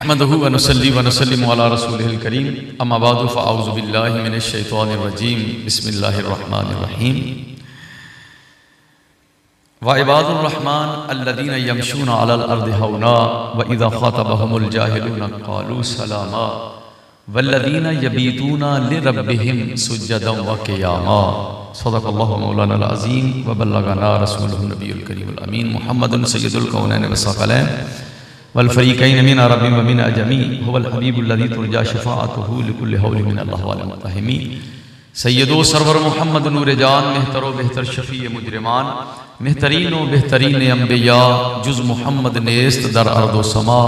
नहमदुहु व नुसल्ली व नुसल्लिमु अला रसूलिहिल करीम अम्मा बअदु फ़अऊज़ु बिल्लाहि मिनश शैतानिर रजीम बिस्मिल्लाहिर रहमानिर रहीम व इबादुर रहमान अल्लज़ीना यमशूना अलल अर्दि हौना व इज़ा ख़ातबहुमुल जाहिलूना क़ालू सलामा वल्लज़ीना यबीतूना लिरब्बिहिम सुज्जदन व क़ियामा सदक़ल्लाहु मौलाना अज़ीम व बल्लगना रसूलुहुन नबियुल करीमुल अमीन मुहम्मदुन सय्यदुल कौनैन व सक़लैन वल फ़रीक़ैन मिन अरबिन व मिन अजमी हुवल हबीबुल लज़ी तुरजा शफ़ाअतुहु लिकुल्लि हौलि मिनल्लाहि वल मुत्तहिमी सय्यदो सरवर मुहम्मद नूर जान मेहतरो बेहतर शफ़ी मुजरिमान मेहतरीनो बेहतरीन अम्बिया जुज़ मुहम्मद नेस्त दर अर्दो समा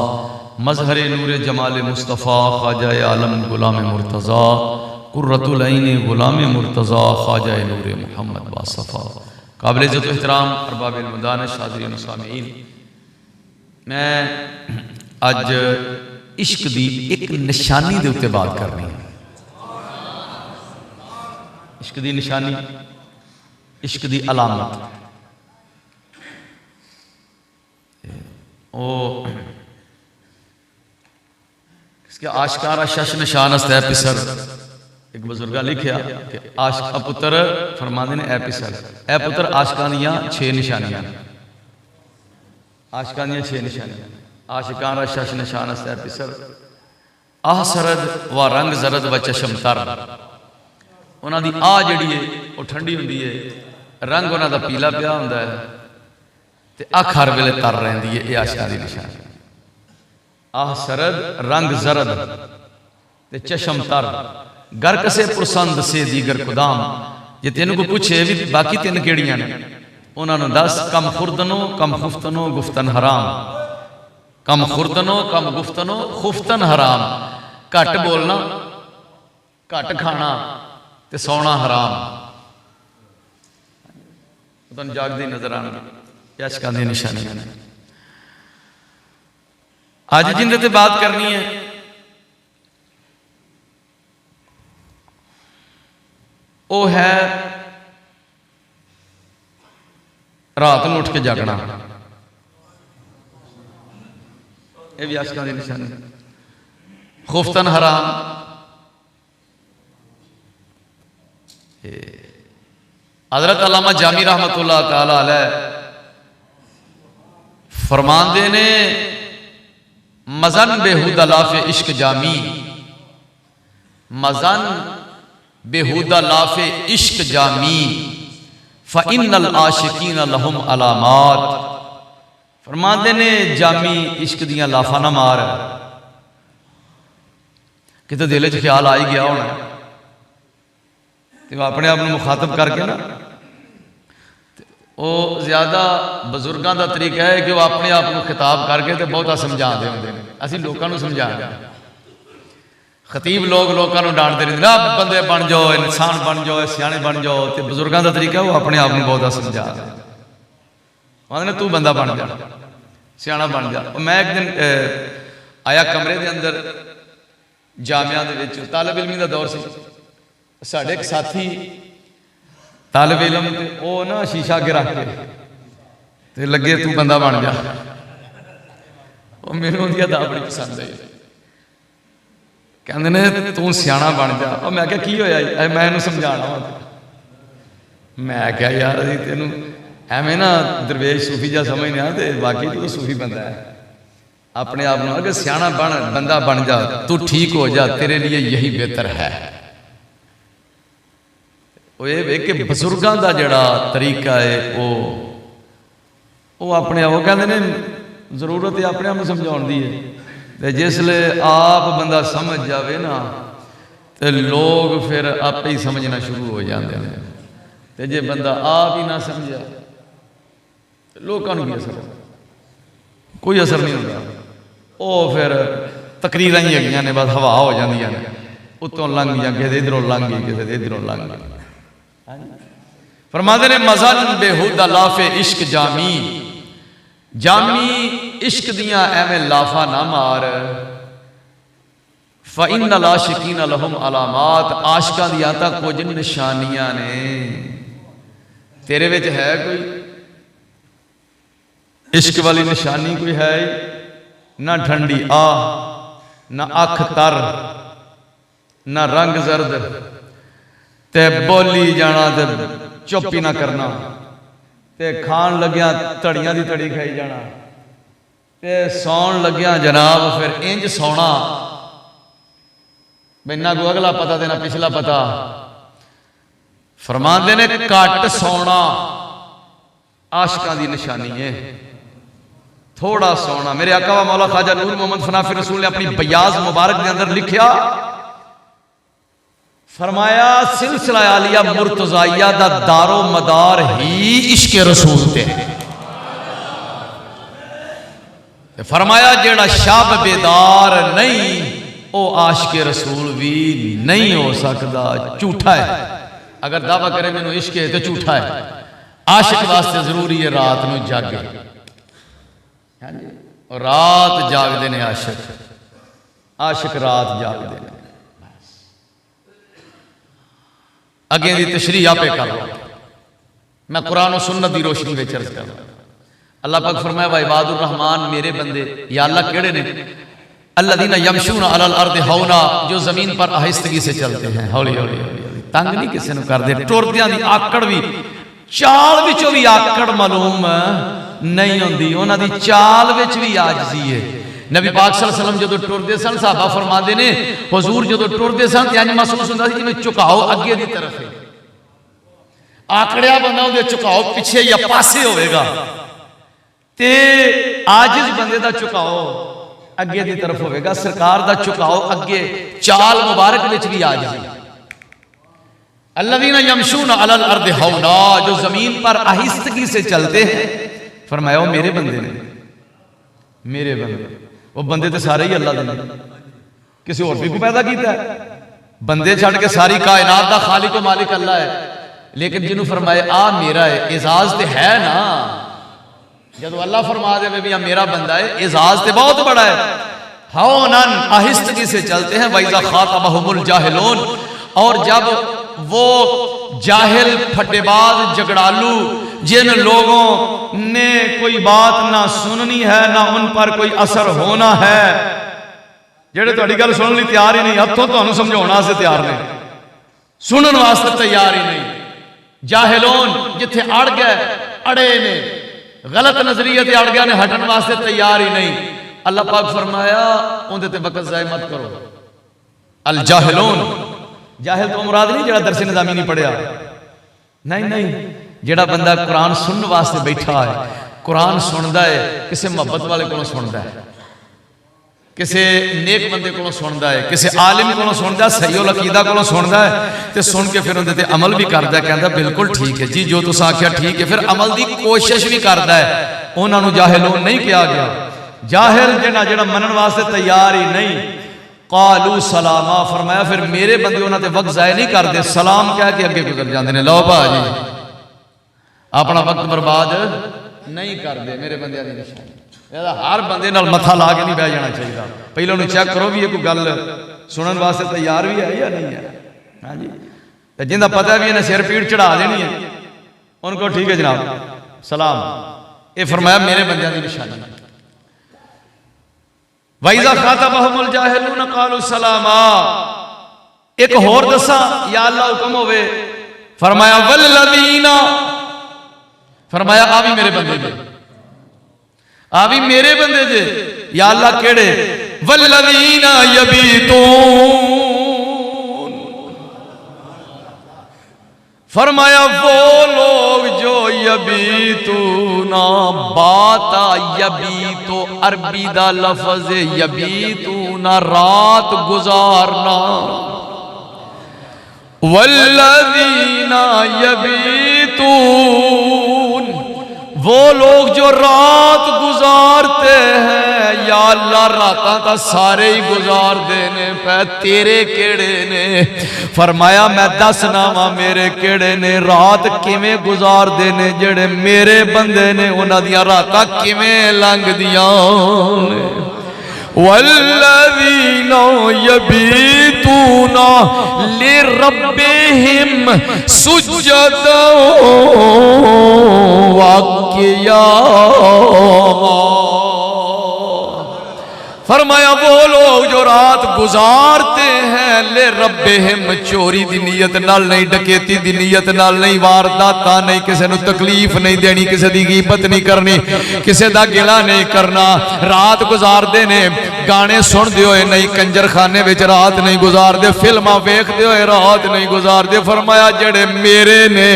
मज़हर नूर जमाल मुस्तफ़ा ख्वाजा आलम गुलाम मुर्तज़ा कुर्रतुल ऐन गुलाम मुर्तज़ा ख्वाजा नूर मुहम्मद बासफ़ा काबिल इज़्ज़त व एहतराम अरबाब मुदानिश हाज़रीन व सामिईन मैं अज इश्क की एक निशानी के उत्ते बात करनी है। इश्क की निशानी, इश्क की अलामत। इसके आशकारा शश निशान है पिसर। एक बुजुर्गा लिखा कि आशक पुत्र फरमाते ने ए पिसर ए पुत्र आशकां दियां 6 निशानियां। आशकां दियां 6 निशानियां। आशिकां शश निशान है पिसर आह सरद व रंग जरद व चशम तर। उन्हां दी आ जिहड़ी है वो ठंडी हुंदी है, रंग उन्हां दा पीला पिया हुंदा है ते अख हर वेले तर रहिंदी है। ये आशिकां दी निशानी। आह सरद रंग जरद ते चशम तर गर कसे पुरसंद से दीगर कुदाम। जे तेन को पूछे भी बाकी 3 केड़ियां ने उन्होंने दस कम खुर्दनो कम खुफ्तनो गुफ्तन हराम। कम खुर्दनो कम गुफ्तनो खुफ्तन हराम। घट बोलना घट खाना ते सौना हराम। तुम जागते नजर आएंगे। आशिकां दी निशानियां ने। अज जिंदे ते बात करनी है वो है रात में उठ के जागना। ये भी आशिकां दी निशानी। खुफ्तन हराम। हज़रत अल्लामा जामी रहमतुल्लाह ताला अलैह फरमांदे ने मज़न बेहुदा लाफे इश्क जामी। मज़न बेहुदा लाफे इश्क जामी फ़इन्नल आशिकीन लहुम अलामात। फरमाते ने जामी इश्क दियां लाफा ना मार। किते दिल च ख्याल आ ही गया होना तो अपने आप को मुखातब करके ना वो ज्यादा बुजुर्गों का तरीका है कि वह अपने आप को खिताब करके तो बहुता समझा दे होंगे। असीं लोगों को समझा खतीब लोगों को डांटते रहते ना बंदे बन जाओ, इंसान बन जाओ, सियाने बन जाओ। तो बुजुर्गों का तरीका वो अपने आप को बहुत समझा कहते तू बंदा बन जा, सियाना बन जा। मैं एक दिन आया कमरे के अंदर जामिया के तालिब इलमी का दौर से साढ़े एक साथी तालिब इलम वो ना शीशा अगे रख के लगे तू बंदा बन जा। मैनू उनकी अदा बड़ी पसंद आई। कहते ने तू सियाना बन जा। और मैं क्या की होया मैं इन्हू समझाना वा। मैं क्या यार तेन एवं ना दरवेश सूफी जा समझने तो बाकी तू सूफी बंदा है। अपने आप को अगर सियाना बन बंदा बन जा तू ठीक हो जा, तेरे लिए यही बेहतर है। वो कि बुजुर्गों का जोड़ा तरीका है वो अपने वो कहते ने जरूरत है अपने आप समझाने की है। तो जिसले आप बंदा समझ जाए ना तो लोग फिर आप ही समझना शुरू हो जाते हैं। तो जे बंदा आप ही ना समझा तो लोगों को भी असर कोई असर नहीं होता। वो फिर तकरीरां ही हैगियां ने, बस हवा हो जांदियां ने। उत्तों लंघ जा किसी इधरों लंघ गई, किसी इधरों लंघ गई। फरमाते ने मज़न बेहुदा लाफे इश्क जामी। जामी इश्क दियां एवें लाफा ना मार। फ़इन्नल आशिकीन लहुम अलामात। आशिकां दियां तां कुछ निशानियां ने। तेरे विच है कोई इश्क वाली निशानी कोई है ना? ठंडी आह ना अख तर, ना रंग जर्द, ते बोली जाना ते चुप ही ना करना, ते खान लग्या धड़ियां दी धड़ी खाई जाना, ते सौन लग्या जनाब फिर इंज सौना ना को अगला पता देना पिछला पता। फरमाते ने घट सौना आशिकां दी निशानी है, थोड़ा सोना। मेरे आका व मौला ख्वाजा नूर मोहम्मद फनाफी रसूल ने अपनी बयाज मुबारक के अंदर लिखा, फरमाया सिलसिला आलिया मुर्तजाइया दा दारो मदार ही इश्क रसूल ते। फरमाया जेड़ा शाब बेदार नहीं वो आशिक रसूल भी नहीं हो सकता, झूठा है। अगर दावा करे मैनू इश्क है तो झूठा है। आशिक वास्ते जरूरी है रात में जागे, और रात जागते ने आशिक, आशिक रात जागते ने। अगे की तशरीह आपे कर लो, मैं कुरान और सुन्नत की रोशनी में अर्ज कर। अल्लाह पाक फरमाया वा इबादुर रहमान, मेरे बंदे या अल्लाह केड़े ने, अल्लज़ीना यमशूना अलल अर्दि हौना, जो जमीन पर आहिस्तगी से चलते हैं, हौली हौली हौली, तंग नहीं किसी को करते। टुरदियां दी आकड़ भी, चाल विचों भी आकड़ मालूम नहीं होंदी, उन्हां दी चाल विच भी आजजी है। नबी पाक सल्लल्लाहु अलैहि वसल्लम जदों टुरदे सन, सहाबा फरमाते ने हुजूर जदों टुरदे सन ते इंज महसूस हुंदा सी जिवें झुकाओ अगे दी तरफ है, आकड़िया बंदा उहदे झुकाओ पिछे या पासे होवेगा, ते आजिज बंदे दा झुकाओ अगे दी तरफ होवेगा। सरकार दा झुकाओ अगे, चाल मुबारक विच भी आजिजी। अल्लज़ीना यमशूना अलल अर्दि हौना, जो जमीन पर आहिस्तगी से चलते हैं। फरमाया मेरे बंदे ने, मेरे बंदे। वो बंदे तो सारे ही अल्लाह दे, किसी और भी को पैदा किया है? बंदे छड़ के सारी कायनात दा खालिक व मालिक अल्लाह है। लेकिन जिन्हों फरमाए आ मेरा है, एजाज तो है ना। जब अल्लाह फरमा दे भी मेरा बंदा है, एजाज तो बहुत बड़ा है। हौनन, आहिस्तगी से चलते हैं। वइज़ा खातबहुमुल जाहिलून, और जब वो जाहिल, फटेबाज, झगड़ालू, जिन लोगों ने कोई बात ना सुननी है ना उन पर कोई असर होना है, जेड़े तुहाडी गल सुनने लई तैयार ही नहीं, हथों तुहानूं समझाउण वास्ते तैयार नहीं, सुनन वास्ते तैयार ही नहीं। जाहिलोन, जिथे अड़ गए अड़े ने, गलत नजरिए ते अड़ गए ने, हटन वास्ते तैयार ही नहीं। अल्लाह पाक फरमाया उहदे ते वक्त ज़ाया मत करो। अल जाहिलोन, जाहिल तो मुराद नहीं जेड़ा दरस निज़ामी नहीं पढ़िया, नहीं नहीं, जेड़ा बंदा कुरान सुनने वास्ते बैठा है, कुरान सुनता है, किसी मोहब्बत वाले को सुनता है, किसी नेक बंदे को सुनता है, किसी आलिम को सुनता है, सही अकीदा को सुनता है, तो सुन के फिर उन्हें अमल भी करता है, कहता बिल्कुल ठीक है जी, जो तुस आख्या ठीक है, फिर अमल की कोशिश भी करता है। उन्होंने जाहिलोन नहीं किया गया। जाहिल जेड़ा जेड़ा मनन वास्ते तैयार ही नहीं, कालू सलामा, फरमाया फिर मेरे बंदे उन्होंने वक्त ज़ाया नहीं करते, सलाम कह के अगे गुजर जाते हैं। लो भाजी अपना वक्त बर्बाद नहीं करते, मेरे बंदे की निशानी। हर बंदे नाल मथा ला के नहीं बह जाना चाहिए, पहले उन्हें चेक करो भी ये कोई गल सुनने वास्ते तैयार भी है या नहीं है। हाँ जी, जिंदा पता भी इन्हें सिर पीड़ चढ़ा देनी है, उनको ठीक है जनाब सलाम। ये फरमाया मेरे बंदे की निशानी। वइज़ा खातबहुमुल जाहिलून क़ालू सलामा। एक होर दसा या अल्लाह हुक्म होवे, फरमाया वल्लज़ीना, फरमाया आ भी मेरे बंदे जे, आ भी मेरे बंदे जे। या अल्लाह केड़े? वल्लज़ीना यबीतून, फरमाया वो लोग जो यबीतूना, बाता यबीतो अरबी दा लफ्ज़ यबीतूना, रात गुजारना। वल्लज़ीना यबीतून, वो लोग जो रात गुजारते हैं। या अल्लाह रातां तां सारे ही गुजार देने पे, तेरे केड़े ने? फरमाया मैं दसना वा मेरे केड़े ने, रात किवें गुजार देने जेड़े मेरे बंदे ने, उन्हां दियां रातां किवें लंघदियां ने। वल्लज़ीना यबीतूना लिरब्बिहिम सुज्जदन व क़ियामा। फरमाया वो लोग जो रात गुजारते हैं ले रब्बिहिम, चोरी दी नीयत नाल नहीं, डकैती दी नीयत नाल नहीं, वारदात नहीं, किसी को तकलीफ नहीं देनी, किसी की गीबत नहीं करनी, किसी का गिला नहीं करना, रात गुजारते ने गाने सुनते हुए नहीं, कंजरखाने में रात नहीं गुजारते, फिल्मां वेखते हुए रात नहीं गुजारते। फरमाया जेड़े मेरे ने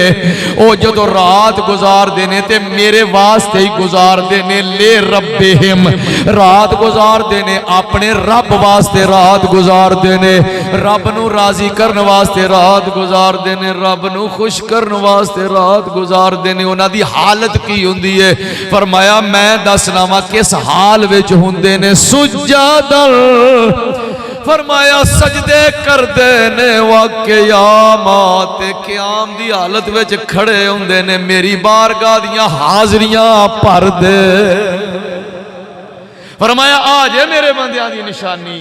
वो जो रात गुजारते ने ते मेरे वास्ते ही गुजारते ने, ले रब्बिहिम, रात गुजारते ने अपने रब वास्ते, रात गुजारते ने रब नू राजी करने वास्ते, रात गुजारते ने रब नू खुश करने वास्ते, रात गुजारते ने। उन्हां दी हालत की हुंदी है? फरमाया मैं दसना वा किस हाल विच हुंदे ने, सुजदल, फरमाया सजदे करदे ने, वाक़यामात, क़याम दी हालत विच खड़े हुंदे ने, मेरी बारगाह दियां हाज़रियां भर दे। फरमाया आज है मेरे बंदियां दी निशानी,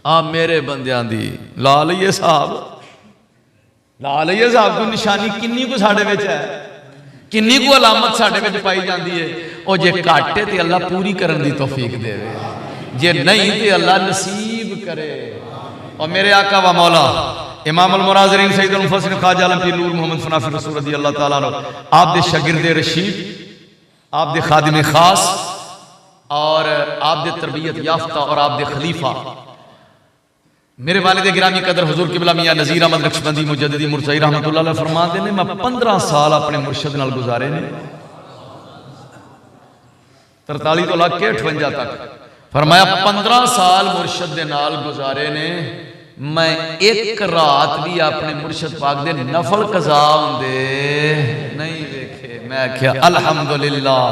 आ मेरे बंदियां दी ला लईए साहब, ला लईए साहब कोई निशानी किन्नी को साडे विच है, किन्नी को अलामत साडे विच पाई जाती है। और जे घट है तो अल्लाह पूरी करने की तौफीक देवे, जे नहीं तो अल्लाह नसीब करे। और मेरे आका व मौला इमाम अल मुनाज़िरीन सैयद अल मुफस्सिरीन ख्वाजा आलम पीर नूर मोहम्मद फनाफी रसूल रज़ी अल्लाह तआला अन्हु, आप दे शागिर्द रशीद, आप दे खादिम खास और आप दे तरबियत याफ्ता और आप दे खलीफा मेरे वालिद गिरामी कदर हुजूर किबला मियां नज़ीर अहमद नक्शबंदी मुजद्दिदी मुरतज़ी रहमतुल्लाह अलैह फरमाते ने, मैं 15 साल अपने मुर्शिद नाल गुजारे ने, 43 तो लग के 58 तक। फरमाया 15 साल मुर्शिद दे नाल गुजारे ने, मैं एक रात भी अपने मुर्शिद पाक दे नफल कज़ा हुंदे नहीं वेखे। मैं आख्या अल्हम्दुलिल्लाह,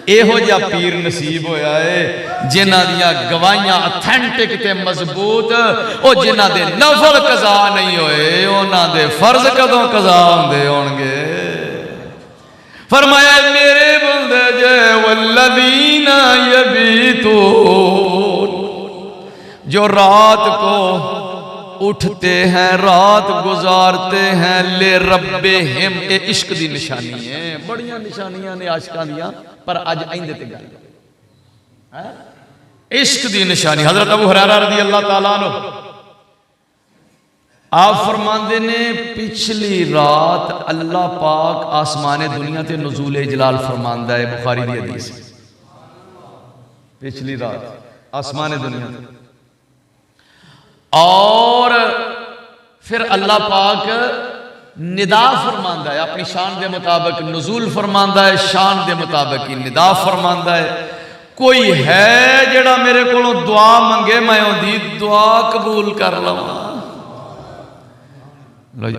एहो जिहा पीर नसीब होया है जिन्हां दियां गवाहियां ऑथेंटिक ते मजबूत, ओ जिन्हां दे नफल कज़ा नहीं होए उन्हां दे फर्ज कदों कज़ा हुंदे होणगे। फरमाया मेरे बंदे जे वल्लज़ीना यबीतून, जो रात को उठते हैं, रात गुजारते हैं, ले रब्बिहिम, ये इश्क दी निशानी है। बड़ियां निशानियां ने आशिकां दियां, पर अज आइंदे ते गल है इश्क दी निशानी। हजरत अबू हुरैरा रज़ी अल्लाह तआला अन्हु आप फरमाते ने, पिछली रात अल्लाह पाक आसमाने दुनिया ते नुज़ूल जलाल फरमांदा है, बुखारी दी हदीस, पिछली रात आसमाने दुनिया ते, और फिर अल्लाह पाक निदा फरमांदा है अपनी शान के मुताबिक, नुज़ूल फरमांदा है शान के मुताबिक ही निदा फरमांदा है। कोई है जेड़ा मेरे को दुआ मंगे, मैं उहदी दुआ कबूल कर लवां।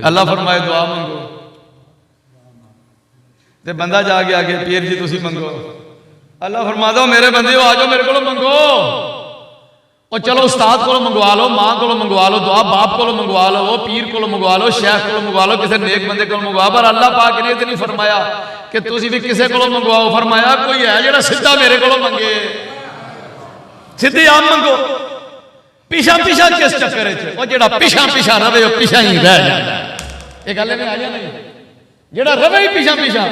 अल्लाह फरमाए दुआ मंगो, ते बंदा जाके आगे पीर जी तुसी मंगो, अल्लाह फरमा दो मेरे बंदे आ जाओ मेरे को मंगो। और चलो उस्ताद को मंगवा लो, मां को मंगवा लो, दुआ बाप को मंगवा लो, वो पीर को मंगवा लो, शेख को मंगवा लो, किसी नेक बंदे को मंगवा। पर अल्लाह पाक ने तो नहीं फरमाया कि तुसी भी किसी को मंगवाओ, फरमाया कोई है जेड़ा सीधा मेरे को मंगे, सीधी आप मंगो। पिछा पिछा किस चक्कर च, जेड़ा पिछा पिछा रवे वो पिछा ही रह जाता है। ये गल में आ जाए नहीं, जेड़ा रवे ही पिछा पिछा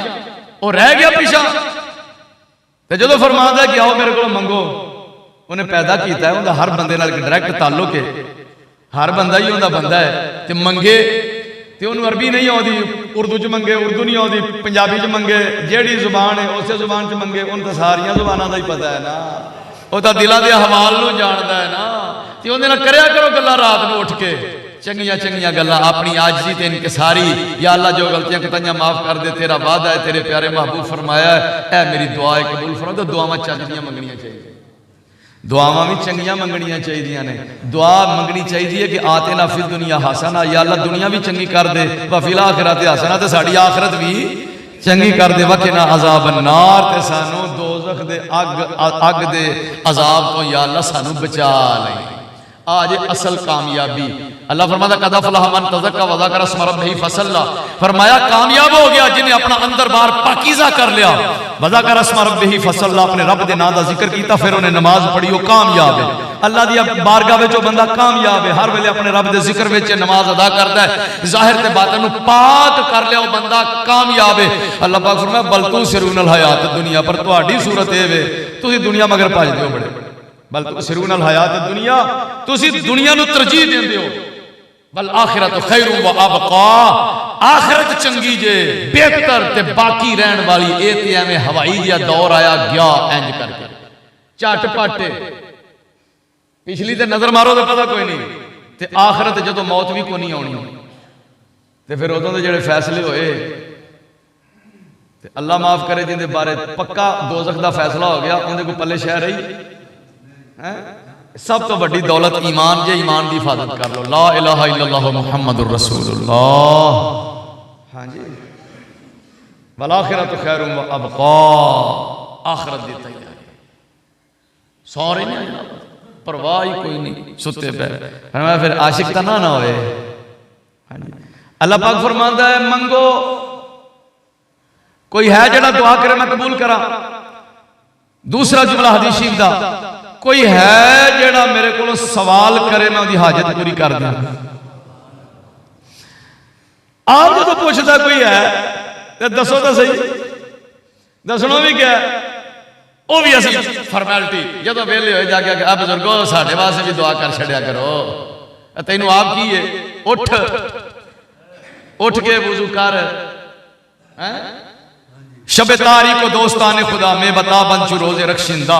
वो रह गया पिछा। तो जो फरमाता कि आओ मेरे को मंगो, उन्हें पैदा किया है, हर बंदे नाल डायरैक्ट ताल्लुक है, हर बंदा ही उनका बंदा है। तो मंगे तो उन्होंने अरबी नहीं आती, उर्दू च मंगे उर्दू नहीं आती, पंजाबी च मंगे, जेड़ी जुबान है उस जुबान च मंगे। उन तो सारिया जुबानों का ही पता है ना, वो तो दिलों के हवाल को जानता है ना। तो उन्हें करया करो गल्लां रात को उठ के, चंगिया चंगिया गल्लां, अपनी आजी ते इनकिसारी। या अल्लाह जो गलतियां कताइयां माफ कर दे, तेरा वादा है, तेरे प्यारे महबूब फरमाया है, ए मेरी दुआ कबूल फरमा। तो दुआवां चंगियां मंगनियां चाहिए, दुआवां भी चंगियां मंगनियां चाहिए ने। दुआ मंगनी चाहिए है कि आते ना फिर दुनिया हासना, या अल्लाह दुनिया भी चंगी कर दे, वफिल आखिरत हासना, तो साड़ी आखिरत भी चंगी कर दे। वक़िना अज़ाब अन्नार, ते सानू दोज़ख दे अग दे अजाब तो या अल्लाह सानू बचा ले। आज असल कामयाबी अल्लाह फरमाता कद अफ़लह मन तज़क्का व ज़करा इस्म रब्बिही फसल्ला। फरमाया कामयाब हो गया जिन्हें अपना अंदर बाहर पाकीज़ा कर लिया, व ज़करा इस्म रब्बिही फसल्ला, अपने रब दे नाम दा जिक्र किया, फिर उन्हें नमाज पढ़ी, वो कामयाब है। अल्लाह दी बारगाह में जो बंदा कामयाब है, हर वेले अपने रब दे जिक्र में नमाज अदा करता है, जाहिर ते बातिन नूं पाक कर लिया, वो बंदा कामयाब है। अल्लाह पाक फरमाया बल तुसिरूनल हयात दुनिया, पर तुहाडी सूरत ये वे तुसीं दुनिया मगर भजदे हो बड़े, बल तुसिरून अल हयात दुनिया, तुसी दुनिया नूं तरजीह देंदे हो। बल आखिरत खैरुम व अबका, आखिरत चंगी जे बेहतर ते बाकी रहन वाली। ए ते एवें हवाई जिहा दौर आया गया इंज करके झटपट। पिछली ते नजर मारो तो पता कोई नहीं, ते आखिरत जदों मौत भी कोई नहीं आनी ते फिर उदों दे जिहड़े फैसले होए ते अल्लाह माफ करे जिंदे बारे पक्का दोज़ख दा फैसला हो गया, उहदे कोई पल्ले शै रही है। सब तो बड़ी दौलत ईमान जे, ईमान की हिफाजत कर लो। ला इलाहा इल्लल्लाह मुहम्मदुर रसूलुल्लाह। हाँ जी, वल आखिरत खैरुम व अबका, आखिरत दी तैयारी। सौ रहे नहीं, परवाह ही कोई नहीं, सुते पे। फिर आशिक तो ना होए। अल्लाह पाक फरमांदा है मंगो, कोई है जेड़ा दुआ करे मैं कबूल करा। दूसरा जुमला हदीस शरीफ दा, कोई है जेड़ा मेरे को सवाल करे मैं उसकी हाजत पूरी कर दूं। आप जो पूछता कोई है तो दसो तो सही, दसना भी क्या वो भी असी फॉर्मैलिटी। जो वेले हो जाके आ बुजुर्गो साढ़े वास्ते भी दुआ कर छड़िया करो, तेनों आप की है, उठ उठ के वुजू कर। शब तारी को दोस्ताने खुदा में बता बंचू रोजे रखशिंदा।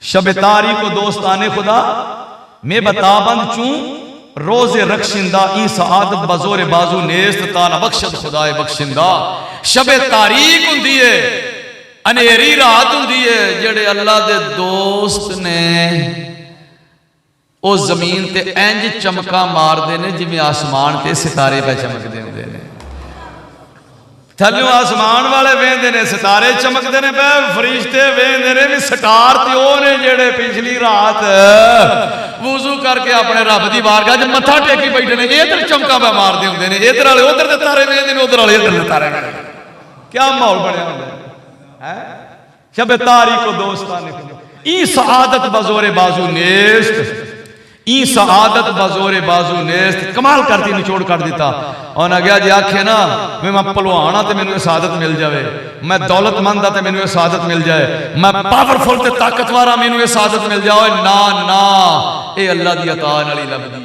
शब तारी को दोस्ताने खुदा में बताबंद चू रोजे रखशिंदा। ई सआदत बजोरे बाजू नेस्त ताला बख्शद खुदाए बख्शिंदा। शब तारीक हुंदी है, अनेरी रात हुंदी है। जेड़े अल्लाह दे दोस्त ने ओ जमीन ते इंज चमका मारदे ने जिवें आसमान ते सितारे पे चमकदे हुंदे ने। थल्लों आसमान वाले वेंदे ने, सितारे चमकते ने पे, फरिश्ते वेंदे ने भी स्टार ते ओ ने जेड़े पिछली रात वुजू करके अपने रब दी बारगाह च मत्था टेकी बैठे ने। इधर चमका पे मारदे हुंदे ने, इधर वाले उधर दे तारे वेंदे ने, उधर वाले इधर दे तारे वेंदे ने। क्या माहौल बनया हुंदा है। शब तारी को दोस्ताने ई सआदत बजोरे बाजू नेस्त, ई सआदत बजोरे बाजू नेस्त। कमाल करती निचोड़ कर दिता। और गया जी आखे ना मैं पहलवान हाँ तो मैंने सआदत मिल जाए, मैं दौलतमंद हाँ तो मैंने सआदत मिल जाए, मैं पावरफुल ते ताकतवर हाँ मैंने सआदत मिल जाए। ना ना, ये अल्लाह की अता नाल लगदी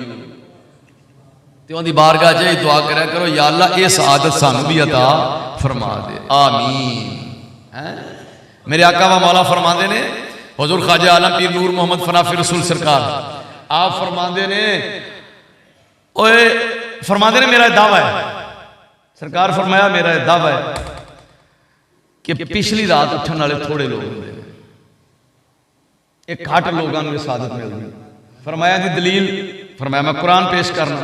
ते उहदी बारगाह च दुआ करया करो, या अल्लाह ये सआदत सानू भी अता फरमा दे, आमीन। मेरे आका व मौला फरमाते ने, हुजूर ख्वाजा आलम पीर नूर मोहम्मद फनाफी रसूल सरकार आप फरमाते ने, ओए फरमाते ने मेरा दावा है, सरकार फरमाया मेरा दावा है कि पिछली रात उठने वाले थोड़े लोग होंगे, एक घट लोगों को सआदत मिलती। फरमाया दी दलील, फरमाया मैं कुरान पेश करना,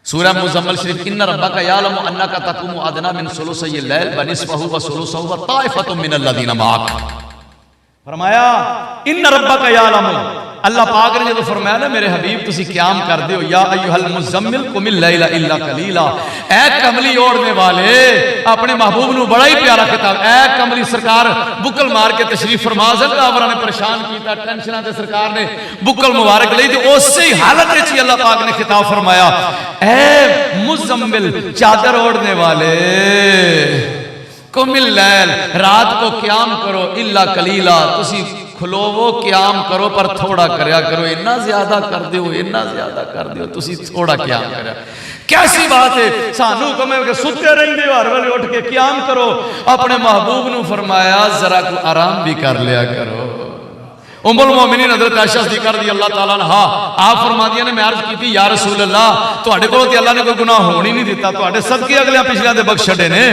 सूरह मुज़म्मिल शरीफ, इन्ना रब्बका यालमु अन्नका तक़ूमु अदना मिन सुलुसयिल लैल व निस्फहु व सुलुसहु व ताइफतुम मिनल लज़ीना मअक। फरमाया इन्ना रब्बका यालमु, अल्लाह पाक ने जो फरमाया ना मेरे हबीब तुसी क़याम कर दो, या अय्युहल मुज़म्मिल कुमिल लैला इल्ला कलीला। ऐ कमली ओढ़ने वाले, अपने महबूब नू बड़ा ही प्यारा खिताब। ऐ कमली सरकार बुकल मार के तशरीफ फरमा, ज़कावरा ने परेशान किया, टेंशन ते सरकार ने बुकल मुबारक ली, तो उसी हालत में अल्लाह पाक ने खिताब फरमाया, ऐ मुज़म्मिल चादर ओढ़ने वाले, कुमिल लैल रात को क़याम करो, इल्ला कलीला तुसी खलोवो क़याम करो पर थोड़ा करया करो। इन्ना ज्यादा कर दो, इन्ना ज्यादा कर दो, तुसी थोड़ा क़याम करया। कैसी बात है, सानू हुक्म है कि सुते रहिंदे हो, हर वेले उठ के क़याम करो। अपने महबूब नू फरमाया जरा को आराम भी कर लिया करो। उम्मुल मोमिनीन हज़रत आयशा सिद्दीक़ा रज़ियल्लाहु ताला अन्हा आप फरमादियां ने, मैं अर्ज की थी या रसूल अल्लाह, तुहाडे कोल ते अल्लाह ने कोई गुनाह होण ही नहीं दिता, तुहाडे सदके अगले पिछले दे बख्श छड़े ने,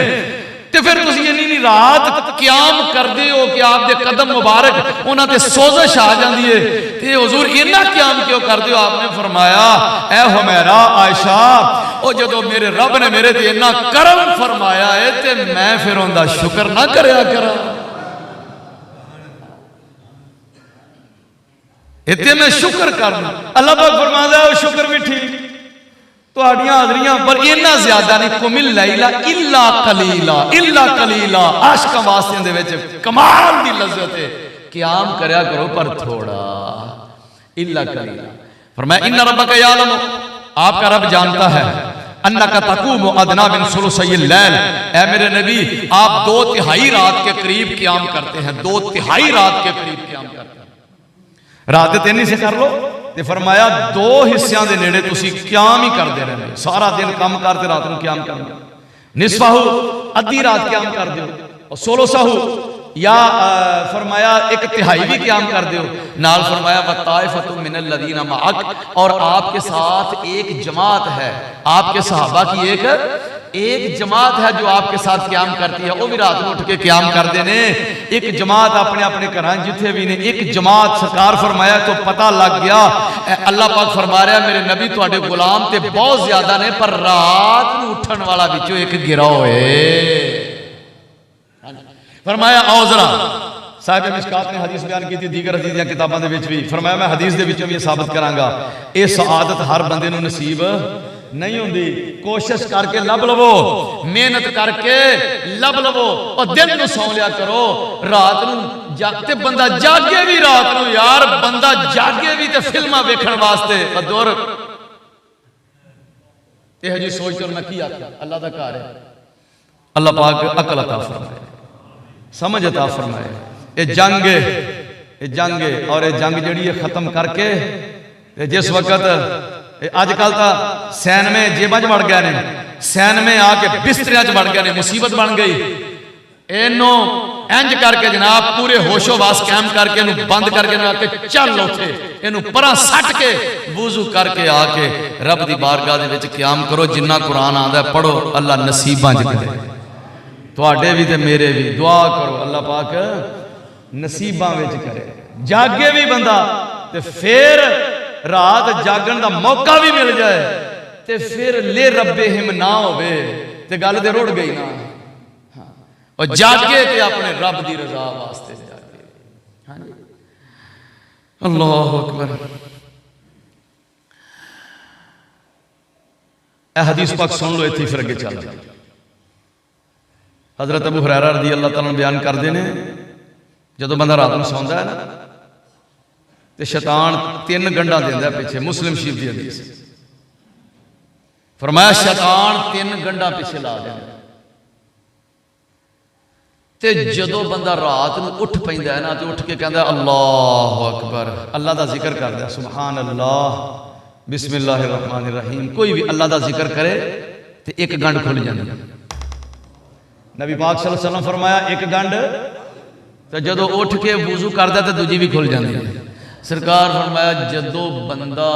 ते फिर तुसीं इन्नी रात क़याम करदे हो कि आप दे कदम मुबारक उन्हां ते सोज़श आ जांदी है, ते हुजूर इन्ना क़याम क्यों करदे हो? आपने फरमाया, ऐ हुमैरा आयशा, ओ जदों मेरे रब ने मेरे ते इन्ना करम फरमाया है ते मैं फिर उहदा शुक्र ना करया करा। इत्ते मैं शुक्र करना। अल्लाह पाक फरमांदा है शुक्र भी ठीक, तुहाड़ियां हाज़रियां पर इन्ना ज्यादा नहीं। कुमिल लैला इल्ला कलीला, इल्ला कलीला आशिकां वास्ते दे विच कमाल दी लज़्ज़त है, क़याम करया करो पर थोड़ा, इल्ला कलीला। फरमाया इन्ना रब्बका यालम, आपका रब जानता है, अन्नका तकूम अदना मिन सुलुसैल लैल, ऐ मेरे नबी आप 2/3 रात के करीब क़याम करते हैं, 2/3 रात के करीब क़याम करते हैं। रात 3 हिस्से कर लो ते फरमाया 2 हिस्सियां दे नेड़े तुसी क़याम ही करते रहंदे, सारा दिन काम करते रात को क़याम करना। निस्फाहु अद्धी रात क़याम कर दो, और सुलुसहु या फरमाया 1/3 भी क़याम कर दो। नाल फरमाया वताइफतु मिनल लदीना मअक, और आपके साथ एक जमात है, आपके सहाबा की एक जमात है जो आपके साथ क़याम करती है, वो भी रात को उठ के क़याम कर देने। एक जमात अपने अपने घर जिथे भी ने एक जमात सरकार फरमाया तो पता लग गया। अल्लाह पाक फरमा रहा मेरे नबी तुहाडे गुलाम ते बहुत ज्यादा ने, पर रात को उठन वाला विचों एक गिरोह है। फरमाया आओ जरा, साहिब मिशकात ने हदीस बयान की थी, दीगर हदीस दी किताबां दे विच भी फरमाया मैं हदीस दे विचों भी साबित करांगा, ये सआदत हर बंदे नूं नसीब नहीं होंदी। कोशिश करके लब लवो, मेहनत करके लब लवो, और दिन नूं सौ लिया करो, रात नूं जागते बंदा जागे भी रात नूं यार, बंदा जागे भी ते फिल्मां वेखण वास्ते। अदुर यह जी सोच तो मैं की आख्या, अल्लाह दा घर है, अल्लाह पाक अकल अता फरमाए, समझ अता फरमाए। ये जंग है, और ये जंग जड़ी है खत्म करके जिस वक्त अजकल तो सैन में जेबां च वड़ गए ने, सैन में आके बिस्तरियां च वड़ गए ने, मुसीबत बन गई। इनू इंज करके जनाब पूरे होशो वास कैम करके इनू बंद करके आके चल उठे, इनू परां सट के वुजू करके आके रब दी बारगाह दे विच क़याम करो। जिन्ना कुरान आंदा पढ़ो, अल्लाह नसीबां च करे, तुहाडे भी ते मेरे भी। दुआ करो अल्लाह पाक नसीबां विच करे, जागे भी बंदा ते फिर रात जागन का मौका भी मिल जाए ते फिर ले रब्बे हिम ना होवे ते गल ते रुड़ गई ना। हाँ, और जागे ते अपने रब की रजा वास्ते जागे। हाँ जी, अल्लाह अकबर। ए हदीस पाक सुन लो, इत्थे फिर अगे चल। हजरत अबू हुरैरा रज़ी अल्लाह तआला बयान करते हैं, जदों बंदा रात में सौंदा है ना तो शैतान 3 गंढा देंदा पीछे। मुस्लिम शरीफ की हदीस फरमाया शैतान 3 गंढा पीछे ला देंदा, ते जदों बंदा रात को उठ पैंदा है ना तो उठ के कहता अल्लाह अकबर, अल्लाह का जिक्र करदा, सुभान अल्लाह बिस्मिल्लाहिर रहमानिर रहीम, कोई भी अल्लाह का जिक्र करे तो एक गंढ खुल जाती है। नबी पाक सल्लल्लाहु अलैहि वसल्लम फरमाया एक गंढ, तो जदों उठ के वुजू करदा तो दूजी भी खुल जाती है। सरकार फरमाया जदों बंदा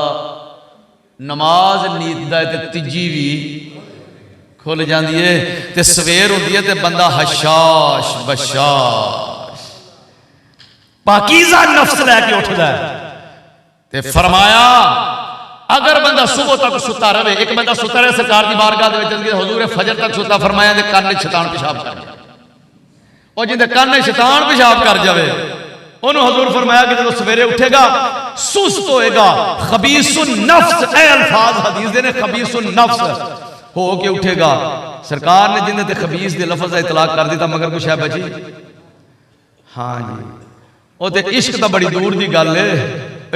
नमाज नींददा है तो तीजी भी खुल जाती है, तो सवेर होती है तो बंदा हशाश बशाश पाकीज़ा नफ्स लैके उठदा है। ते फरमाया अगर बंदा सुबह तक सुता रहे, एक बंदा सुता रहे सरकार की बारगाह दे विच हुजूर फजर तक सुता, फरमाया दे कान शैतान पेशाब कर जाए, और जिंदे कान शैतान पेशाब कर जाए उन्होंने हजूर फरमाया कि जब सवेरे उठेगा सुस्त होएगा, खबीसुन नफ्स, ए अल्फाज हदीस दे ने खबीसुन नफ्स हो के उठेगा। सरकार ने जिंदे ते खबीस दे लफ्ज इतलाक कर दिता, मगर कुछ है बची। हाँ जी, वो तो इश्क तो बड़ी दूर की गल है,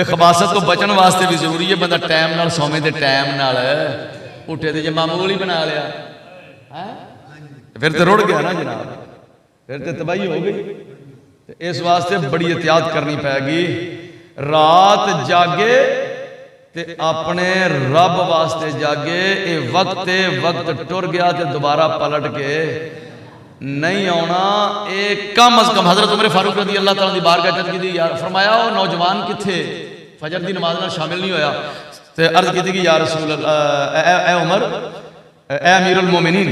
खबासत तो बचन वास्ते भी जरूरी है बंदा टाइम नाल सोवे ते टाइम नाल उठे, तो जे मामूल ही बना लिया है फिर तो रुड़ गया ना जनाब, फिर तो तबाही हो गई। इस वास्ते बड़ी एहतियात करनी पैगी। रात जागे ते अपने रब वास्ते जागे, ये वक्त टुर गया तो दोबारा पलट के नहीं आना। एक कम अज कम हजरत उमर फारूक रज़ी अल्लाह तआला दी बारगाह चल की यार, फरमाया वो नौजवान किथे फजर की नमाज में शामिल नहीं होया, तो अर्ज की कि यार रसूल ए उमर ए अमीरुल मोमिनीन,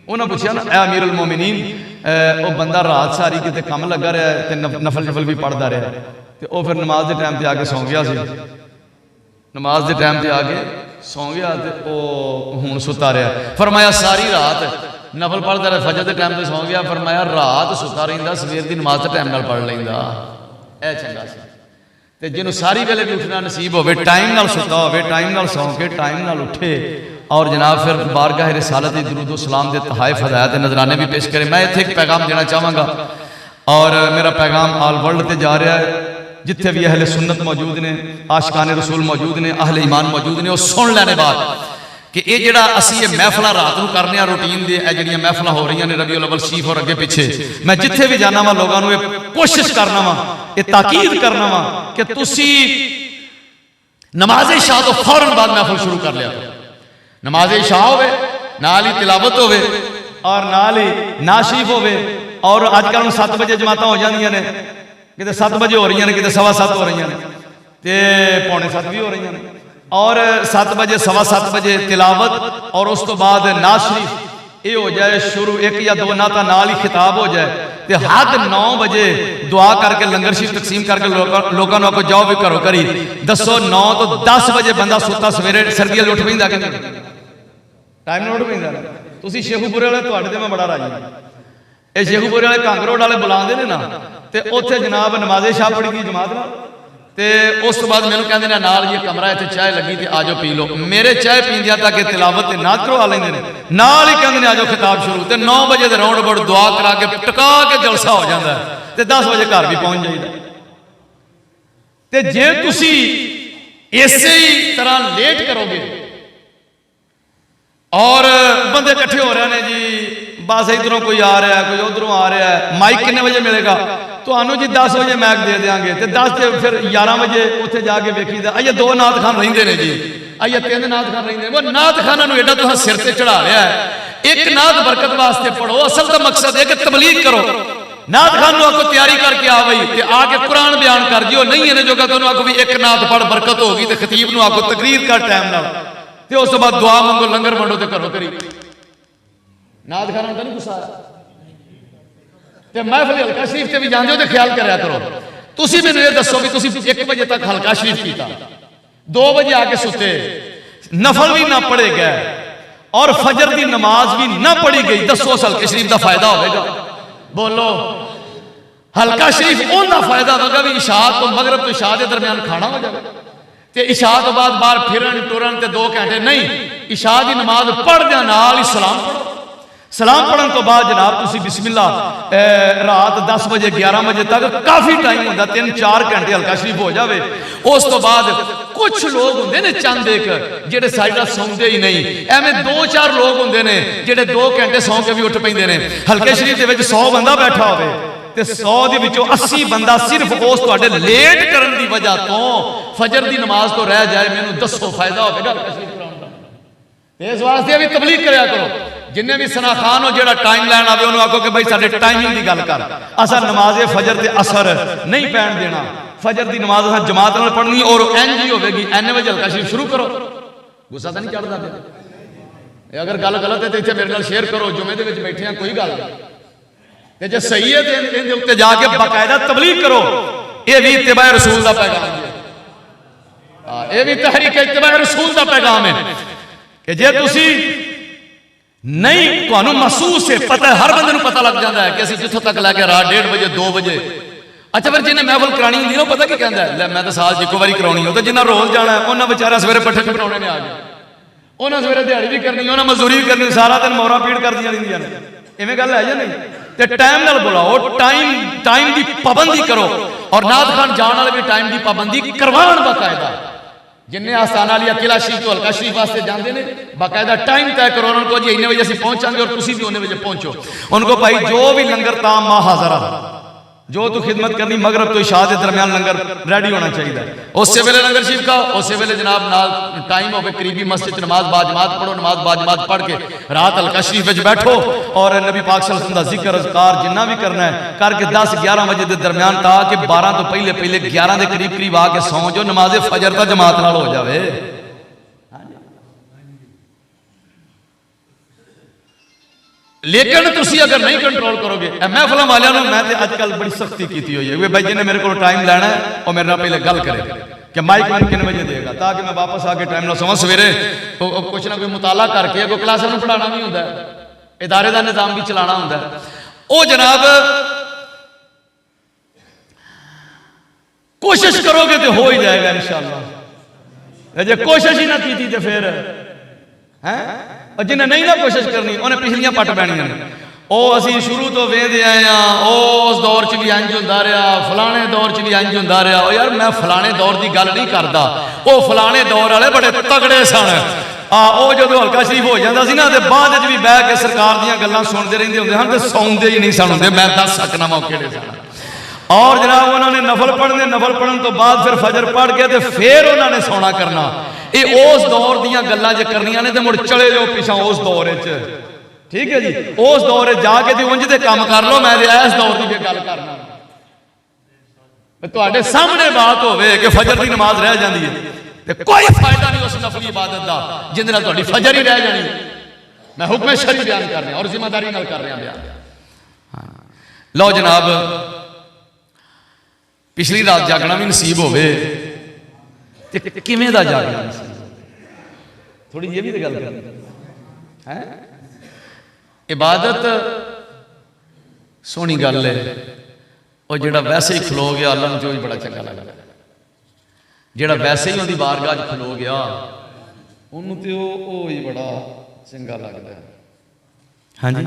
उन्हें पूछा ना ए अमीरुल मोमिनीन, वो बंदा रात सारी कितने कम लगा रहा है, नफल नफल भी पढ़ता रहा, तो वह फिर नमाज के टाइम पर आके सौ गया, नमाज के टाइम पर आके सौ गया, तो हूँ सुता रहा। फरमाया सारी रात नफल पढ़ता रहा, फजर के टाइम पर सौ गया, फरमाया रात सुता रहा, सवेर की नमाज तो टाइम नाल पढ़ लेंदा, यह चंगा सी। ते जिन्होंने सारी वेले भी उठना नसीब हो, टाइम नाल सुता हो, टाइम नाल सौ के टाइम नाल उठे, और जनाब फिर बारगाह रिसालत दुरूद सलाम के तहाइफ हदायत नजराने भी पेश करें। मैं इत्थे एक पैगाम देना चाहांगा, और मेरा पैगाम आल वर्ल्ड ते जा रहा है, जिथे भी अहले सुन्नत मौजूद ने, आशिकाने रसूल मौजूद ने, अहले ईमान मौजूद ने, वो सुन लेने बाद कि ये जिहड़ा असीं ये महफिल रात को करने रूटीन दे जिहड़ियां महफिल हो रही ने रबीउल अव्वल शरीफ और अगे पिछे मैं जिथे भी जाना वा लोगों को कोशिश करना वा ये ताकीद करना वा कि तुसी नमाज इशा तो फौरन बाद महफिल शुरू कर लिया। नमाज इशा होवे नाल ही तिलावत होवे और नाल ही नाशीफ होवे। और अजकल 7 बजे जमात हो जांदियां ने, किते 7 बजे हो रही ने, किते 7:15 हो रही ने, ते 6:45 भी हो रही ने। और 7 बजे 7:15 बजे तिलावत और उस तो बाद नात शरीफ ये हो जाए शुरू, 1 या 2 नाता नाल ही खिताब हो जाए तो हद 9 बजे दुआ करके लंगर शरीफ तकसीम करके लोगों को जाओ भी घरों करी दसो। 9 तो 10 बजे बंदा सुता सवेरे सर्दियां उठ पैंदा कि टाइम उठ पैंदा। तुसीं शेखूपुरे वाले तुहाडे ते मैं बड़ा राजी, ये शेखूपुरे वाले कांग रोड वाले बुलाते हैं ना, तो उत्थे जनाब नमाज़े शाह पढ़ी गई जमात नाल, ते उस तो बाद मैनूं कहंदे ने नाल ये कमरा इत्थे चाय लगी ते आ जाओ पी लो। मेरे चाय पींदियां तक तिलावत ते नात करवा लैंदे ने, नाल ही कहंदे ने आ जाओ खिताब शुरू। ते 9 बजे दे राउंड अबाउट दुआ करा के टका के जलसा हो जाता है ते 10 बजे घर भी पहुंच जाइदा। ते जे तुसी इसे ही तरह लेट करोगे और बंदे इकट्ठे हो रहे हैं जी, बस इधरों कोई आ रहा है, कोई उधरों आ रहा है, माइक कितने बजे मिलेगा तो जी 10 बजे मैक दे देंगे, तो 10 से फिर 11 बजे उत्थे जाके वेखीदा आइए 2 नात खान रहिंदे ने जी, आइए 3 नात खान रहिंदे। वो नात खाना नूं एडा तुहां सिर ते चढ़ा लिया है। एक नात बरकत वास्ते पढ़ो, असल का मकसद है कि तबलीग करो। नात खान नूं आखो तैयारी करके आ बई ते आके कुरान बयान कर दियो, नहीं इन्हें जोगा तुहानूं आखो भी एक नात पढ़ बरकत होगी, तो खतीब नूं आखो तकरीर कर टाइम नाल, ते उस तो बाद दुआ मंगो, लंगर वंडो ते घरों करी। नात खाना तो नहीं गुस्सा ते महफिल हल्का शरीफ से भी जाते हो तो ख्याल कराया करो। तुसी मैनूं ये दसो भी तुसी 1 बजे तक हल्का शरीफ पीता, 2 बजे आके सुते, नफल भी ना पढ़े गए और फजर की नमाज भी ना पढ़ी गई, दसो उस हल्के शरीफ का फायदा होगा? बोलो। हल्का शरीफ उनका फायदा होगा भी इशा तो मगरब तो इशा के दरम्यान खाना हो जाए, तो इशा तो बाद बाहर फिरन टुरन ते 2 घंटे नहीं, इशा की नमाज पढ़दे नाल ही सलाम पढ़ो। सलाम पढ़न तो बाद जनाब तुसी बिस्मिल्लाह रात 10 बजे 11 बजे तक काफ़ी टाइम होता, 3-4 घंटे हल्का शरीफ हो जाए। उस तो बाद कुछ लोग होंगे ने चंद एक जेडे साइडा सौंदे ही नहीं, एवं 2-4 लोग होंगे ने जेडे 2 घंटे सौ के भी उठ पैंदे ने। हल्के शरीफ के विच 100 बंदा बैठा होवे ते 100 दे विचों 80 बंदा सिर्फ उस तुहाडे लेट करन दी वजह तो फजर दी नमाज तो रह जाए, मैनूं दसो फायदा होगा हल्का शरीफ पढ़ाउण दा? इस वास्ते भी तबलीग करया करो। जिन्हें भी सना खान हो जो टाइम लैन आवे उन्होंने आखो कि भाई साडे टाइमिंग की गल कर, असा नमाज फजर ते असर नहीं पैण देना, फजर की नमाज असा जमात नाल पढ़नी और इंज ही होगी, इन्ने बजे हल्का शरीफ शुरू करो। गुस्सा तो नहीं चढ़ता पे? अगर गल गलत है तो इतने मेरे नाल शेयर करो, जुमे दे विच बैठे हैं कोई गल नहीं, जे सही है तो इहदे उत्ते जाके बाकायदा तबलीग करो। ये भी इत्तिबा रसूल का पैगाम है, ये भी तहरीक इत्तिबा रसूल का पैगाम है कि जे तुसी नहीं तो महसूस है, पता है, हर बंदे पता लग जाता है कि असं जितों तक लैके रात 1:30 बजे 2 बजे। अच्छा फिर जिन्हें महफिल करानी होंगी ना पता की कहता है, मैं तो साल 1 बारी करानी हो, तो जिन्हें रोज जाना है उन्हें बेचारा सवेरे पट्ठे कराने ने आ गए, उन्हें सवेरे दिहाड़ी भी करनी, उन्हें मजदूरी भी करनी, सारा दिन मोहरा पीड़ कर दी रही। इवें गल है या नहीं? तो टाइम नाल बुलाओ, टाइम की पाबंदी करो और नात खान जाने वाले भी टाइम की पाबंदी करवाण बाकायदा। जिन्हें आस्थाना लिया किला शरीफ तो हल्का शरीफ वास्ते जाते हैं, बाकायदा टाइम तय करो उनको जी इन्ने बजे असीं पहुंचांगे और तुसीं भी उन्ने बजे पहुंचो। उनको भाई जो भी लंगर ताम मां हाज़रा, जो तू खिदमत करनी मगरब तो इशा के दरम्यान लंगर रेडी होना चाहिए। उस वेले लंगर शरीफ खाओ, उस वेले जनाब नाल टाइम हो करीबी मस्जिद नमाज बाजमात पढ़ो, नमाज बाजमात पढ़ के रात हल्का शरीफ में बैठो और नबी पाक सल्लल्लाहु अलैहि वसल्लम का जिक्र अज़कार जिन्ना भी करना है करके 10-11 बजे के दरम्यान ताकि 12 तो पहले 11 के करीब आके सौ जो नमाज फजर का जमात नाल हो जाए। लेकिन तुसी अगर नहीं कंट्रोल करोगे, महफिल वालों ने मैं अजकल बड़ी सख्ती की हुई है भाई जिन्हें मेरे को टाइम लेना है और मेरे पहले गल करे कि माइक मैंने कितने बजे देगा ताकि मैं वापस आके टाइम ना सवा सवेरे कुछ ना कोई मुताला करके कोई क्लास में पढ़ाना भी होंगे, इदारे का निज़ाम भी चलाना होंगे। वो जनाब कोशिश करोगे तो हो ही जाएगा इंशाअल्लाह, जे कोशिश ही ना की तो फिर है। और जिन्हें नहीं ना कोशिश करनी उन्हें पिछलियां पट पैनियां ने। असी शुरू तो वेंदे आए हैं उस दौर च भी इंज होंदा रहा, फलाने दौर च भी इंज होंदा रहा। यार मैं फलाने दौर की गल नहीं करता, वो फलाने दौर वाले बड़े तगड़े सन, वो जो हल्का शरीफ हो जाता सी ना तो बाद भी बह के सरकार दी गल्लां सुनते रहंदे हुंदे हन, तो सौंदे ही नहीं सन हुंदे। मैं दस सकना मौके सन। और जनाब उन्होंने नफल पढ़ने, नफल पढ़न तो बाद फिर फजर पढ़ के तो फिर उन्होंने सोना करना। ये उस दौर दीयां गल्लां जे करनियां ने तो मुड़ चले जाओ पिछा उस दौर च, ठीक है जी। उस दौर जाके तो उंज दे काम कर लो, मैं इस दौर की गल करना। तुहाडे सामने बात होवे कि फजर की नमाज रह जाती है तो कोई फायदा नहीं उस नफली इबादत का जिंदे नाल तुहाडी फजर ही रह जानी। मैं हुक्म शरी बयान कर रहा और जिम्मेदारी नाल कर रहा बयान। लो जनाब, पिछली रात जागना भी नसीब होवे ते किवें दा जागना नसीब, थोड़ी ये भी तो गल कर है। इबादत सोहनी गल है, और जिहड़ा वैसे ही खलो गया अल्लाह नूं बड़ा चंगा लगदा। जिहड़ा वैसे ही उहदी बारगाह च खलो गया उहनूं ते ओह ही बड़ा चंगा लगदा है। हाँ जी।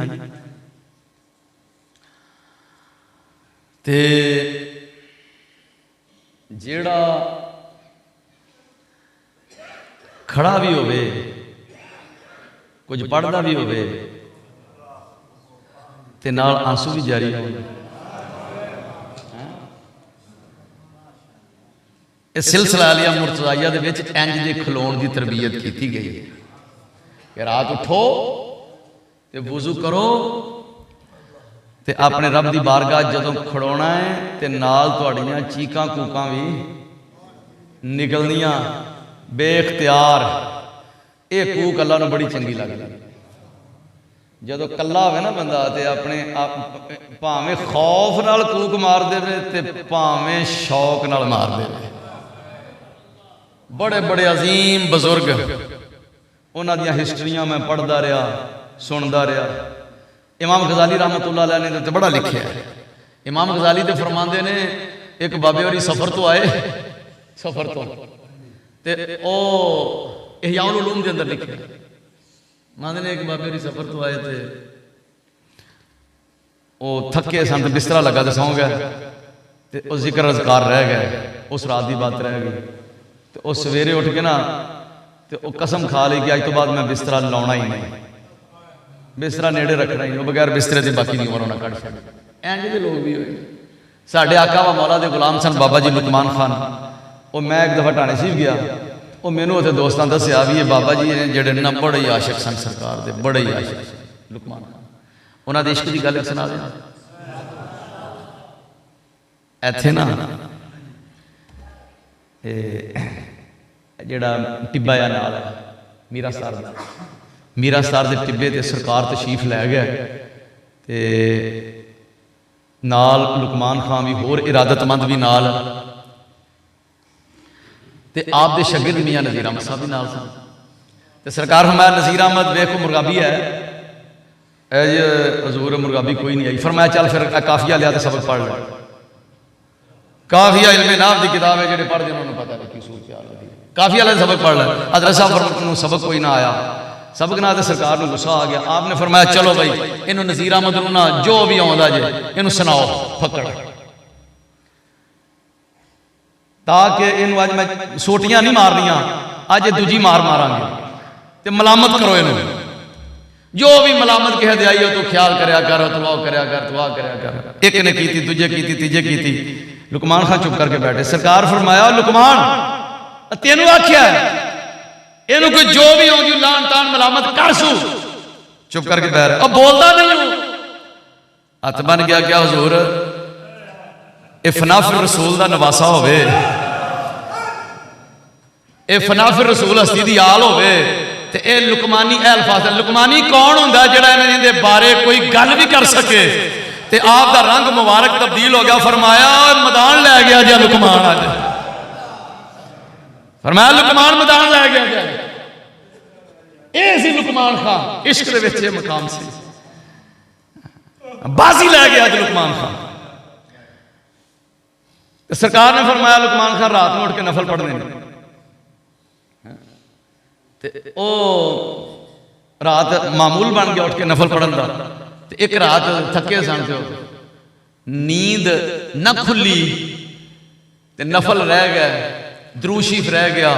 ते जिहड़ा खड़ा भी होवे, कुछ पढ़दा भी होवे ते नाल आंसू भी जारी होवे। इस सिलसिला आलिया मुर्तज़ाइया दे विच इंज दे खलोण की तरबियत की गई है कि रात उठो ते वुजू करो ते अपने रब की बारगाह जदों खड़ोना है ते नाल तुहाड़ियां चीकां कूकां भी निकलनियां बेख्तियार। ये कूक अल्लाह नूं बड़ी चंगी लगदी। जदों कल्ला होवे ना बंदा ते अपने भावें खौफ नाल कूक मार देवे ते भावें शौक नाल मार देवे। बड़े बड़े अजीम बजुर्ग उन्हां दियां हिस्ट्रियां मैं पढ़दा रहा, सुनदा रहा। इमाम गजाली रहमतुल्लाह अलैह ने तो बड़ा लिखा है। इमाम गजाली तो फरमाते ने एक बाबे होरी सफर तो आए, सफर तो ते ओ इहयाउल उलूम के अंदर लिखे मानते ने एक बाबे होरी सफर तो आए थे, वो थके सन, बिस्तरा लगा तो सौ गए, तो जिक्र अज़कार रह गए, उस रात की बात रह गई। तो वह सवेरे उठ के ना तो वह कसम खा ली कि अज तो बाद मैं बिस्तरा लाउना ही नहीं, बिस्तरा नेड़े रखना ही, बगैर बिस्तरे से बाकी नहीं उन्होंने कट छड़। इंज के लोग भी हुए। साढ़े आका व मौला दे गुलाम सन बाबा जी लुकमान खान। वो मैं एक दफ़ा ढाणे सीफ गया, वो मैनू उत्थे दोस्तां दस्सिया भी ये बाबा जी ने जेडे ना बड़े ही आशिक सन सरकार दे, बड़े ही आशिक लुकमान खान। उन्होंने इश्क की गल सुना दें इत्थे ना जेड़ा टिब्बा या नाल है मीरा सार दा, मीरा सार दे टिब्बे ते सरकार तशरीफ लै गए ते नाल लुकमान खान भी होर इरादतमंद भी नाल ते आप दे शागिर्द मियां नज़ीर अहमद साहब भी नाल सन। ते सरकार फरमाया नज़ीर अहमद वेखो मुरगाबी है, हजूर मुरगाबी कोई नहीं आई। फरमाया चल फिर काफिया लिया तो सबक पढ़ लो। काफिया इल्मे नाफ की किताब है, जो पढ़ते उन्होंने पता नहीं की सूरत हाल होती है। काफिया वाले सबक पढ़ लिया, हज़रत साहब सबक कोई ना आया, सबक ना तो सरकार को गुस्सा आ गया। आपने फरमाया चलो भाई इन्हों नज़ीर अहमद नूं ना जो भी आउंदा जे इन्हों सुनाओ फकड़, ताकि इनू अज मैं सोटियां नहीं मारनियां, अज दूजी मार मारांगे ते मलामत करो इनू। जो भी मलामत कह दे आई हो तो ख्याल करया कर, दुआ करया कर, दुआ करया कर। एक ने की, दूजे की, तीजे की। लुकमान खान चुप करके बैठे। सरकार फरमाया लुकमान तेनू आख्या इनू कोई जो भी आउंदी लान तान मलामत कर सू। चुप करके बैठ रहा, अब बोलता नहीं। हथ बन गया क्या हुजूर इफनाफिर रसूल दा नवासा होवे, इफनाफिर रसूल हस्ती दी आल होवे ते ए लुकमानी अल्फाज। लुकमानी कौन हुंदा जिहड़ा इन्हां दे बारे कोई गल भी कर सके। ते आप दा रंग मुबारक तब्दील हो गया। फरमाया मैदान लै गया जी लुकमान, अज फरमाया लुकमान मैदान लै गया। ये सी लुकमान खान, इश्क दे विच मकाम सी, बाजी लै गया जी लुकमान खान। सरकार ने फरमाया लुकमान खान रात में उठ के नफल पढ़ने ने। ओ रात मामूल बन गया उठ के नफल पढ़न का। एक रात थके सन तो नींद न खुली ते नफल रह गए दरूद शरीफ रह गया,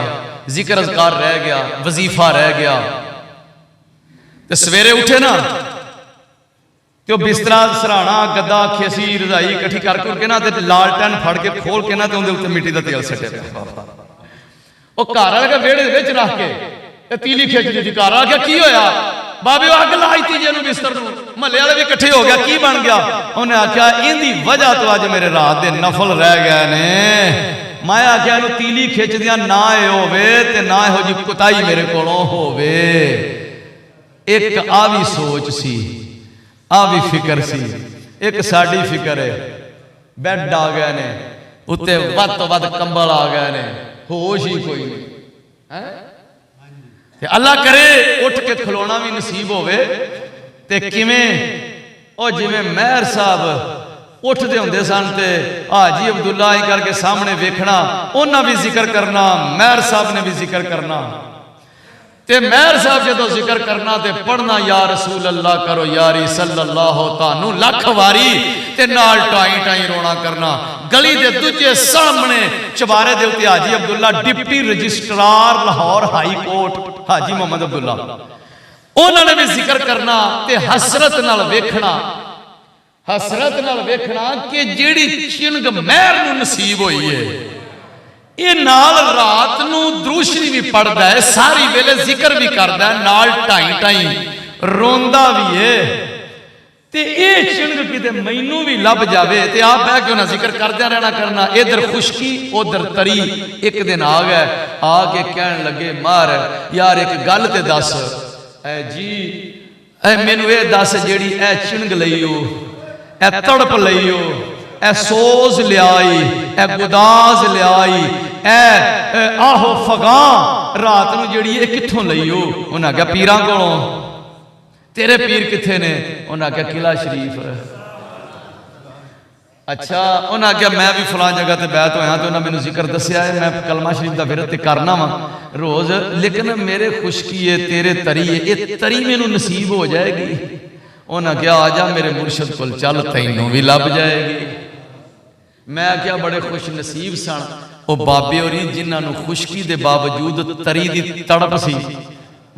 जिक्र अज़कार रह गया, वजीफा रह गया। तो सवेरे उठे ना तो बिस्तरा सराहना गद्दा खसी रजाई इकट्ठी करके ना लालटन फड़ के खोल के ना उन्हें मिट्टी का तेल सटे वो घर वाले वेड़े रख के तीली खिंच दी। घर आ गया की होया बाबे अग लाई ती जी बिस्तर महल्ले वाले भी इकट्ठे हो गया की बन गया। उन्हें आख्या इनकी वजह तो अज मेरे रात के नफल रह गए ने। मैं आख्या तीली खिंच दिया ना होवे ते ना यहो जी कुताई मेरे कोलों होवे। एक आ भी सोच सी, आ भी फिक्र सी। एक साड़ी फिक्र है, बैड आ गए ने उत्ते वध तो वध कंबल आ गए ने, होश ही कोई नहीं। अल्लाह करे उठ के खलोना भी नसीब होवे ते किवें ओ जिवें मेहर साहब उठते होंदे सन ते हाजी अब्दुल्ला ही करके सामने वेखना, उन्हां भी जिक्र करना, मेहर साहब ने भी जिक्र करना। ते मेहर साहब जो जिक्र करना ते पढ़ना या रसूल अल्लाह करो यारी सल्लल्लाहु तानू लख वारी ते नाल टाई टाई रोना करना। गली दे दूजे सामने चबारे दे उत्ते Haji Abdullah deputy registrar Lahore high court Haji Mohammad Abdullah उन्होंने भी जिक्र करना ते हसरत नाल वेखना, हसरत नाल वेखना कि जेड़ी चिंग मेहर नूं नसीब होई है ये नाल रात नूं द्रूशरी भी पढ़दा है, सारी वेले जिक्र भी करदा है, नाल टाई टाई रोंदा भी है। ते ये चिंग किते मैनू भी लभ जावे ते आप बह के ना जिक्र करदे रहना करना। इधर खुशकी उधर तरी। एक दिन आ गए आके कहन लगे मार यार एक गल ते दस ऐ जी ऐ मैनू ये दस जेड़ी ऐ चिंग लईओ ऐ तड़प लईओ ऐ सोज लियाई ऐ गुदाज लियाई ऐ आहो फगा रात नूं जेड़ी ये कित्थों लईओ। उन्हें आख्या पीरां कोलों। तेरे पीर किथे ने? उन्हें आख्या किला शरीफ। अच्छा उन्हें आख्या मैं भी फलां जगह ते बैत होया तो उन्हें मैनू जिक्र दस्या है, मैं कलमा शरीफ का विरत करना वा रोज, लेकिन मेरे खुशकी है तेरे तरी है, ये तरी मैनू नसीब हो जाएगी। उन्हें क्या आ जा मेरे मुर्शद कोल चल तैनू भी लभ जाएगी। मैं क्या बड़े खुश नसीब सन वो बाबे होरी जिन्होंने खुशकी के बावजूद तरी की तड़प सी।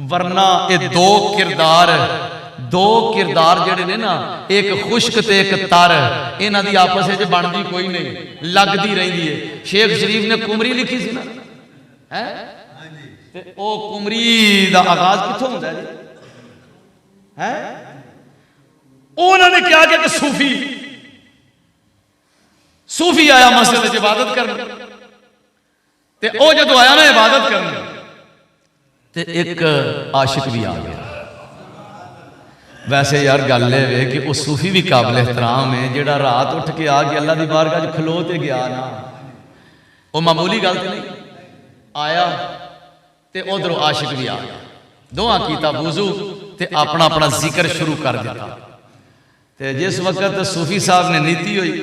वरना ये दो किरदार जेडे ने ना एक खुश्क ते एक तर इन्हां दी आपस में बनती कोई नहीं, लगती रही है। शेख शरीफ ने कुमरी लिखी सी ना है ते ओ कुमरी दा आगाज कित्थों होंदा है? उन्होंने क्या कि सूफी आया मस्जिद में इबादत करने ते ओ जदों आया ना इबादत करने ते एक आशिक भी आ गया। वैसे यार गल है कि वह सूफी भी काबिल एहतराम है जेड़ा रात उठ के आ गया अल्लाह की बारगाह च खलो ते गया ना, वो मामूली गल तो नहीं आया। ते उधरों आशिक भी आ गया, दोवां कीता वुजू ते अपना अपना जिक्र शुरू कर दिता। ते जिस वक्त सूफी साहब ने नीति हुई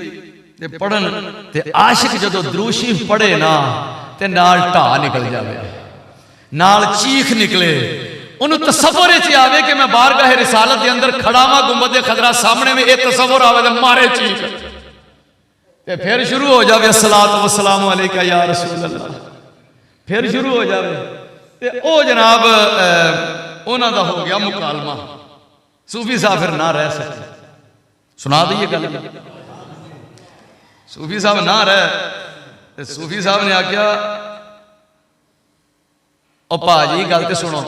ते पढ़न ते आशिक जदों दरूद शरीफ पढ़े ना ते नाल ढा निकल जावे, नाल चीख निकले। उन्होंने तसव्वुर आवे कि मैं बारगाह रिसालत के अंदर खड़ा वा, गुंबद खदरा सामने में एक तसव्वुर आवे ते मारे चीख ते फिर शुरू हो जावे अस्सलातु वस्सलामु अलैका या रसूल अल्लाह, फिर शुरू हो जावे ते ओ जनाब उन्हां दा हो गया मुकालमा। सूफी साहब फिर ना रह सके। सुना दईए गल, सूफी साहब ना रहे। सूफी साहब ने आख्या ओ भाजी गल तो सुनो।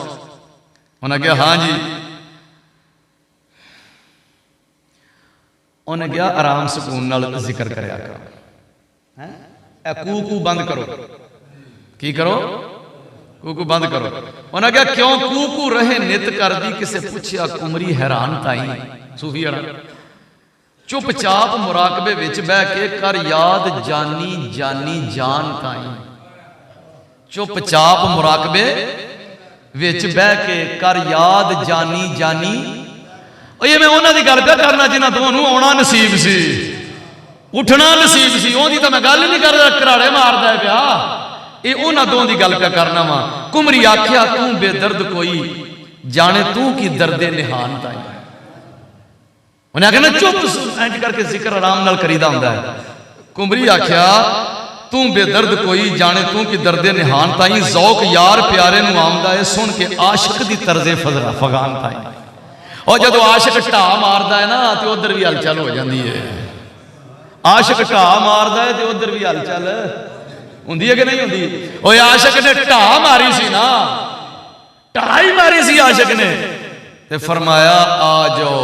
उन्हें कहा हाँ जी। उन्हें कहा आराम सुकून नाल जिक्र करया करो, कू बंद करो। की करो? कू बंद करो। उन्हें कहा क्यों? कू रहे नित कर दी किसे पूछया कुमरी हैरान ताई। सूफी चुपचाप मुराकबे विच बह के कर याद जानी जानी जान ताई। चुपचाप मुराकबे विच बह के कर याद जानी जानी। ये मैं उन्होंने गल पे करना जिन्हें दोनों आना नसीब सी, उठना नसीब सी। उहदी तो मैं गल ही नहीं कर रहा, घराड़े मारदा है पिया। ये उन्होंने दोनों की गल पे करना वा। कुमरी आख्या तू बेदर्द कोई जाने तू की दर्दे निहान ताई। उन्हें आख्या चुप इंज करके जिक्र आराम नाल करीदा हुंदा है। कुमरी आख्या तू तू बेदर्द कोई जाने तू कि दर्दे निहान ताई जौक यार प्यारे नूं आमदा है सुन के आशिक दी तर्जे फगान ताई। और जदों आशिक ढा मारदा है ना तो उधर भी हलचल हो जाती है। आशिक ढा मारदा है तो उधर भी हलचल हुंदी है कि नहीं हुंदी? ओए आशिक ने ढा मारी सी ना, ढा ही मारी सी आशिक ने ते फरमाया आ जाओ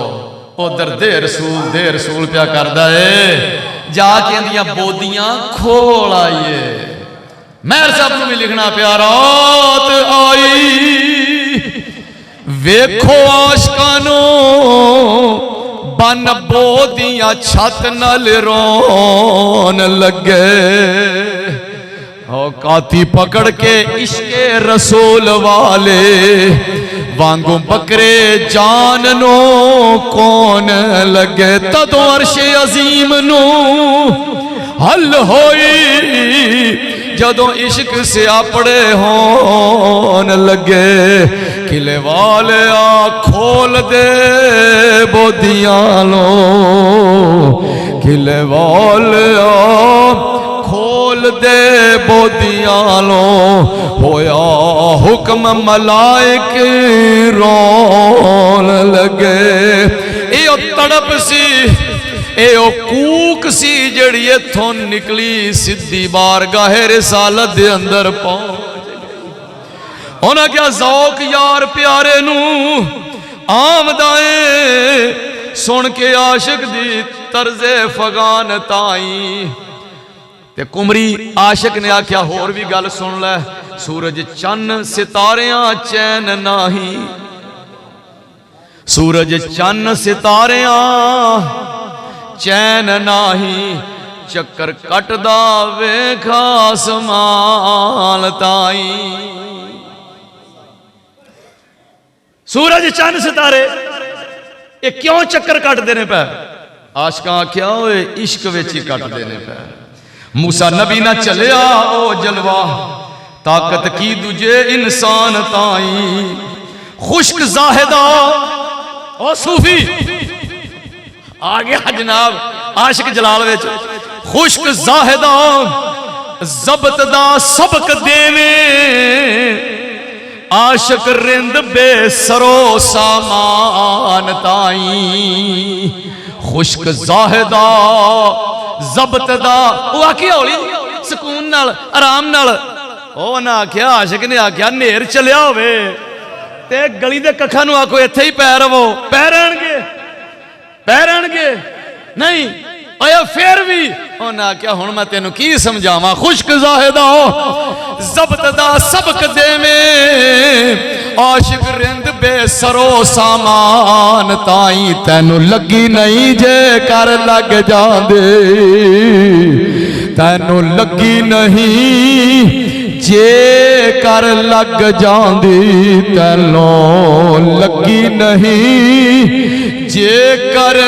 उधर दे रसूल प्या करदा है जाके इंदियां बोदियां खोल आइए। मेहर साहब नूं भी लिखना प्या रात आई वेखो आशकानो बन बोदियां छत नल रोन लगे। काती पकड़ के इश्के रसूल वाले वांगू बकरे जान नो कौन लगे। तदों अर्शे अजीम नू हल होई जदों इश्क से आपड़े होन लगे। किले वाले आ खोल दे बोदियां लो, किले वाले आ खोल दे बोदियां लो। होया हुक्म मलाइक रोन लगे। ए तड़प सी ए कूक सी जड़ी इथों निकली सिद्धी बारगाहे रिसालत दे अंदर पहुंच गई। उन्हें क्या जौक यार प्यारे नू आमदाए सुन के आशिक दी तर्जे फगान ताई। ते कुमरी आशिक ने आख्या होर भी गल सुन लै। सूरज चन्न सितारियां चैन नाही, सूरज चन्न सितारियां चैन नाही। चक्कर कटदा वेखा आसमान ताई। सूरज चन्न सितारे ये क्यों चक्कर कट देने पै? आशिकां आख्या ओए इश्क विच ही कट देने पै। मूसा नबी ना चलिया ओ जलवा ताकत की दूजे इंसान ताई। खुश्क जाहिदा ओ सूफी आ गया जनाब आशिक जलाल विच। खुश्क जाहिदा जबत दा सबक देवे आशिक रिंद बेसरो सामान ताई। खुश्क जाहिदा जबत दा वो आखी हौली सुकून नाल आराम नाल। ओ ना आख्या आशिक ने आख्या नेर चलिया होवे ते गली दे कखा नूं आखो इत्थे ही पै रवो, पै रहणगे नहीं। ओए फिर भी उन्हें आख्या हुण मैं तेनू की समझावां। खुश्क जाहिदा जबत दा सबक देवे आशिक रिंद बेसरो सामान ताई। तैनू लगी नहीं जे कर लग जांदे, तैनू लगी नहीं जे कर लग जांदी। तैनू लगी नहीं जे कर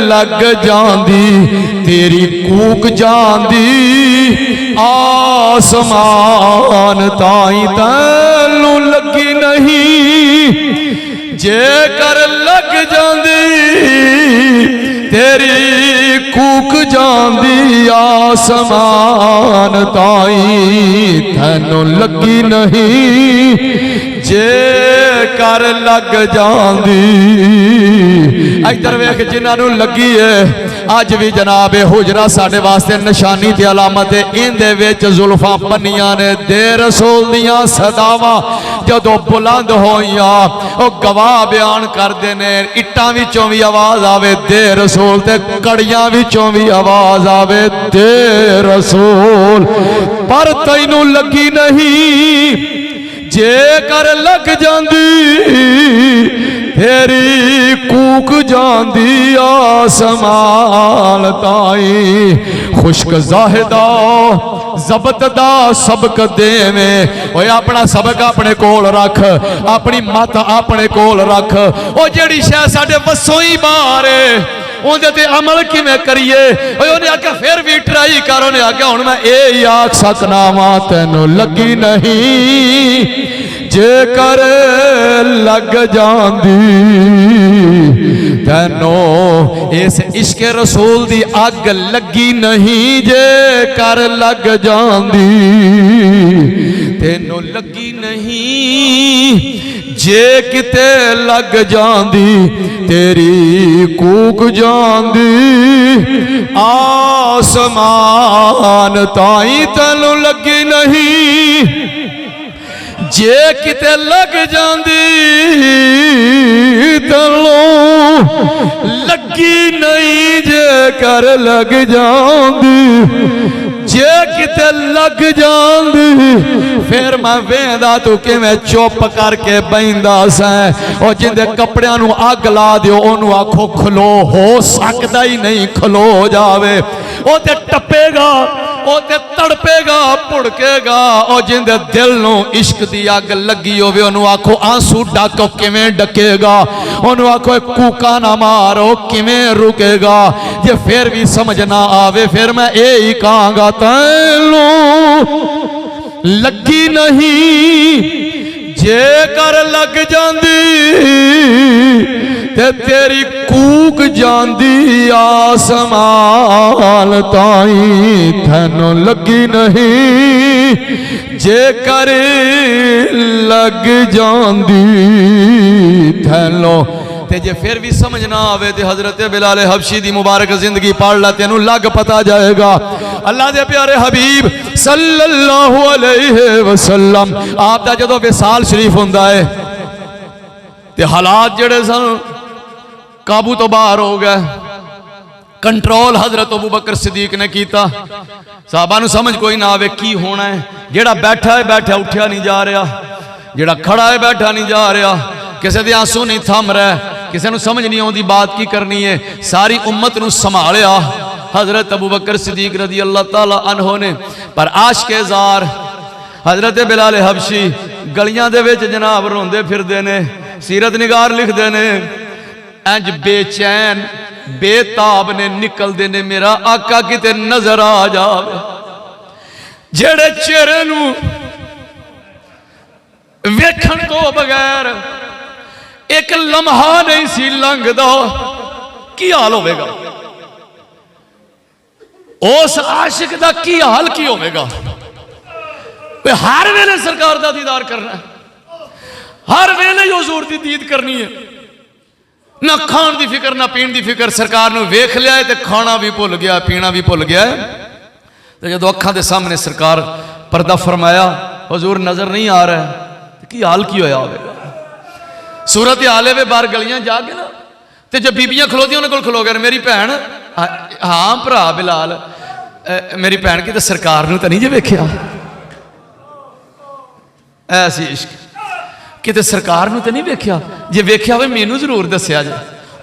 लग जांदी। तेरी कूक जांदी आसमान ताई। तैनू लगी नहीं जे कर लग जांदी। तेरी कूक जांदी आसमान ताई। तैनू लगी नहीं जे कर लग जांदी। इधर वेख जिन्होंने लगी है अज भी जनाब हुजरा साडे वास्ते निशानी ते अलामत है। इहदे विच जुल्फां बनियां ने दे रसूल दियां सदावां जदों बुलंद होईयां ओ गवाह बयान करदे ने। इट्टां विचों भी आवाज आवे दे रसूल ते कड़ियां विचों भी आवाज आवे दे रसूल। पर तैनू लगी नहीं जे कर लग जांदी। तेरी कूक जांदी आसमान ताई। खुश्क जाहिदा जबत दा सबक देवे। ओए अपना सबक अपने कोल रख, अपनी मत अपने कोल रख। ओ जेड़ी शै साडे वसों ही बाहर उहदे ते अमल किवें करिए। उन्हें आख्या फिर भी ट्राई कर। उन्हें आख्या हुण मैं ये आख सकना वा तैनू लगी नहीं जेकर लग जांदी तैनू इस इश्क रसूल दी अग लगी नहीं जेकर लग जांदी तैनू लगी नहीं जे किते लग जांदी तेरी कूक जांदी आसमान ताई तैनू लगी नहीं जे किते लग जांदी तैनू लगी नहीं जे कर लग जांदी जे किते लग जांदी फिर मैं वेंदा तू किवें चुप करके बहिंदा सैं। और जिंदे कपड़ियां नू अग ला दिओ ओनू आखो खलो, हो सकदा ही नहीं खलो जावे। ओ ते टपेगा, ओ ते तड़पेगा, भुड़केगा। और जिंदे दिल नू इश्क दी अग लगी होवे ओनू आखो आंसू डक किवें डकेगा, ओनू आखो कूका ना मारो किवें रुकेगा। जे फिर भी समझ ना आवे फिर मैं ये ही कहांगा तैनू लगी नहीं जे कर लग जांदी ते तेरी कूक जांदी आसमान ताई तैनू लगी नहीं जे कर लग जांदी तैनू। ते जे फिर भी समझ ना आवे ते हजरत बिलाल हबशी दी मुबारक जिंदगी पढ़ ला तेनू लग पता जाएगा। अल्लाह दे प्यारे हबीब सल्लल्लाहु अलैहि वसल्लम आप दा जदों विसाल शरीफ हुंदा है ते हालात जेड़े सन काबू तो बाहर हो गए। कंट्रोल हजरत अबू बकर सिद्दीक ने कीता। साहबा नू समझ कोई ना आवे की होना है। जेड़ा बैठा है बैठा उठा नहीं जा रहा, जेड़ा खड़ा है बैठा नहीं जा रहा, किसी दे आंसू नहीं थम रहा, किसी नू समझ नहीं आती बात की करनी है। सारी उम्मत नू संभालिया हजरत अबू बकर सिद्दीक रज़ी अल्लाह ताला अन्हो ने। पर आशिक़े ज़ार हजरत बिलाल हबशी गलियां दे विच जनाब रोंदे फिरदे ने, सीरत निगार लिखदे ने, इंज बेचैन बेताब ने निकलदे ने मेरा आका किते नजर आ जावे। जेड़े चेहरे नू वेखण तो बगैर एक लम्हा नहीं सी लंघदा, की हाल होवेगा? उस आशिक दा की हाल की होवेगा? हर वेले सरकार दा दीदार करना है, हर वेले हुजूर दी दीद करनी है। ना खाण दी फिक्र ना पीण दी फिक्र। सरकार नू वेख लिया है ते खाना भी भुल गया पीना भी भुल गया। तो जदों अखां दे सामने सरकार पर्दा फरमाया हुजूर नजर नहीं आ रहा है, की हाल की होया होवेगा? सूरत हाल है वे बाहर गलियां जाके ना तो जब बीबियां खलोदियां उन्होंने खलो गए मेरी भैन हाँ भरा बिलाल मेरी भैन की तो सरकार नू तो नहीं जे वेख्या। ऐसी इश्क किते सरकार नू तो नहीं वेख्या, जे वेख्या होवे मैनू जरूर दस्या जे।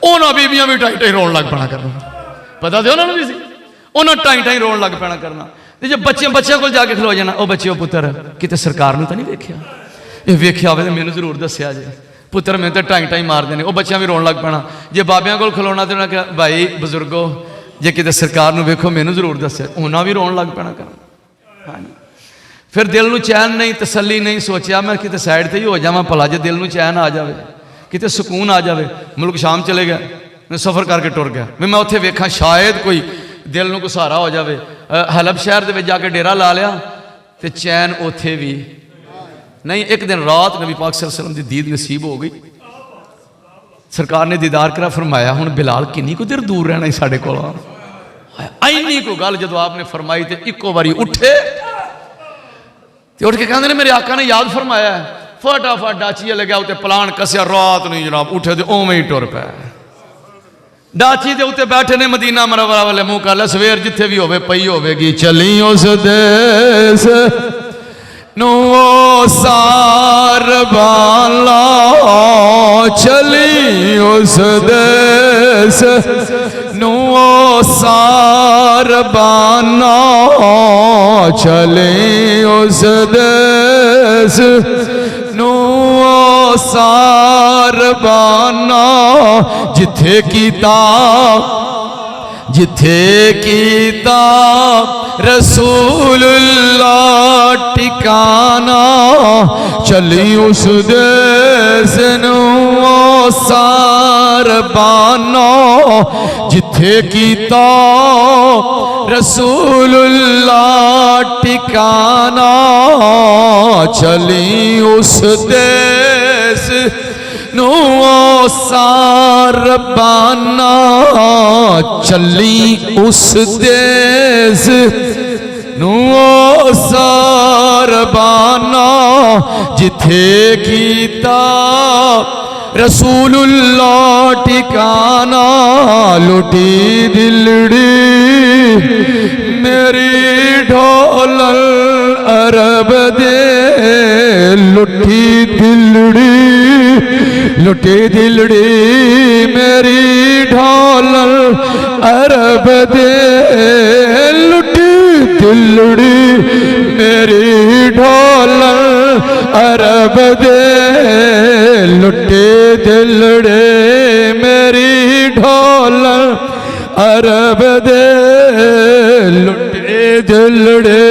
उन्होंने बीबियां भी टाई टाई रोन लग पैना करना, पता तो उन्होंने भी सी, उन्होंने टाई टाई रोन लग पैना करना। जो बच्चे बच्चों को जाके खलो जाना, ओ बच्चे पुत्र किते सरकार नू तो नहीं वेख्या, ये वेख्या होवे तो मैनू जरूर दस्या जे। पुत्र मैं तो टाई टाई मारते हैं, वह बच्चा भी रोन लग पैना। जे बाबियां को खलोना तो उन्हें कहा भाई बजुर्गो जे किते सरकार नू वेखो मैनू जरूर दस्या, उन्हें भी रोन लग पैना करना। हाँ फिर दिल नू चैन नहीं तसली नहीं, सोचा मैं किते साइड से ही हो जावा भला जे दिल नू चैन आ जाए किते सुकून आ जाए। मुल्क शाम चले गया, मैं सफ़र करके टुर गया भी मैं उत्थे वेखा शायद कोई दिल नू कोई सहारा हो जाए। हलब शहर दे विच जाके डेरा ला लिया तो चैन उत्थे भी नहीं। एक दिन रात नबी पाक सल्लल्लाहु अलैहि वसल्लम की दीद नसीब हो गई। सरकार ने दीदार करा फरमाया हुण बिलाल किन्नी को देर दूर रहना साढ़े को। इन्नी को गल जो आपने फरमाई तो इको बारी उठे तो उठ के कहते ने मेरे आका ने याद फरमाया है। फटाफट डाचिया लग्या उत्ते पलान कसया, रात नहीं जनाब उठे तो उवें ही टुर पै। डाची के उत्ते बैठे ने मदीना मुनव्वरा वाले मुँह कर लै सवेर जिथे भी होवे पई होवेगी। चली उस देश नो सार बाला चली उस देश नो सार बाना चली उस देश नो सार बाना जिथे कीता रसूलुल्लाह ठिकाना चली उस देस नूं सार बाना जिथे कीता रसूलुल्लाह ठिकाना चली उस देस नूं सार बाना चली उस देस नूं सार बाना जिथे कीता रसूलुल्लाह ठिकाना लुटी दिलड़ी मेरी ढोलल अरब दे लुटी दिलड़ी मेरी ढोलल अरब दे लुटी दिलड़ी मेरी ढोलल अरब दे लुटे दिलड़े मेरी ढोलल अरब दे लुटे दिलड़े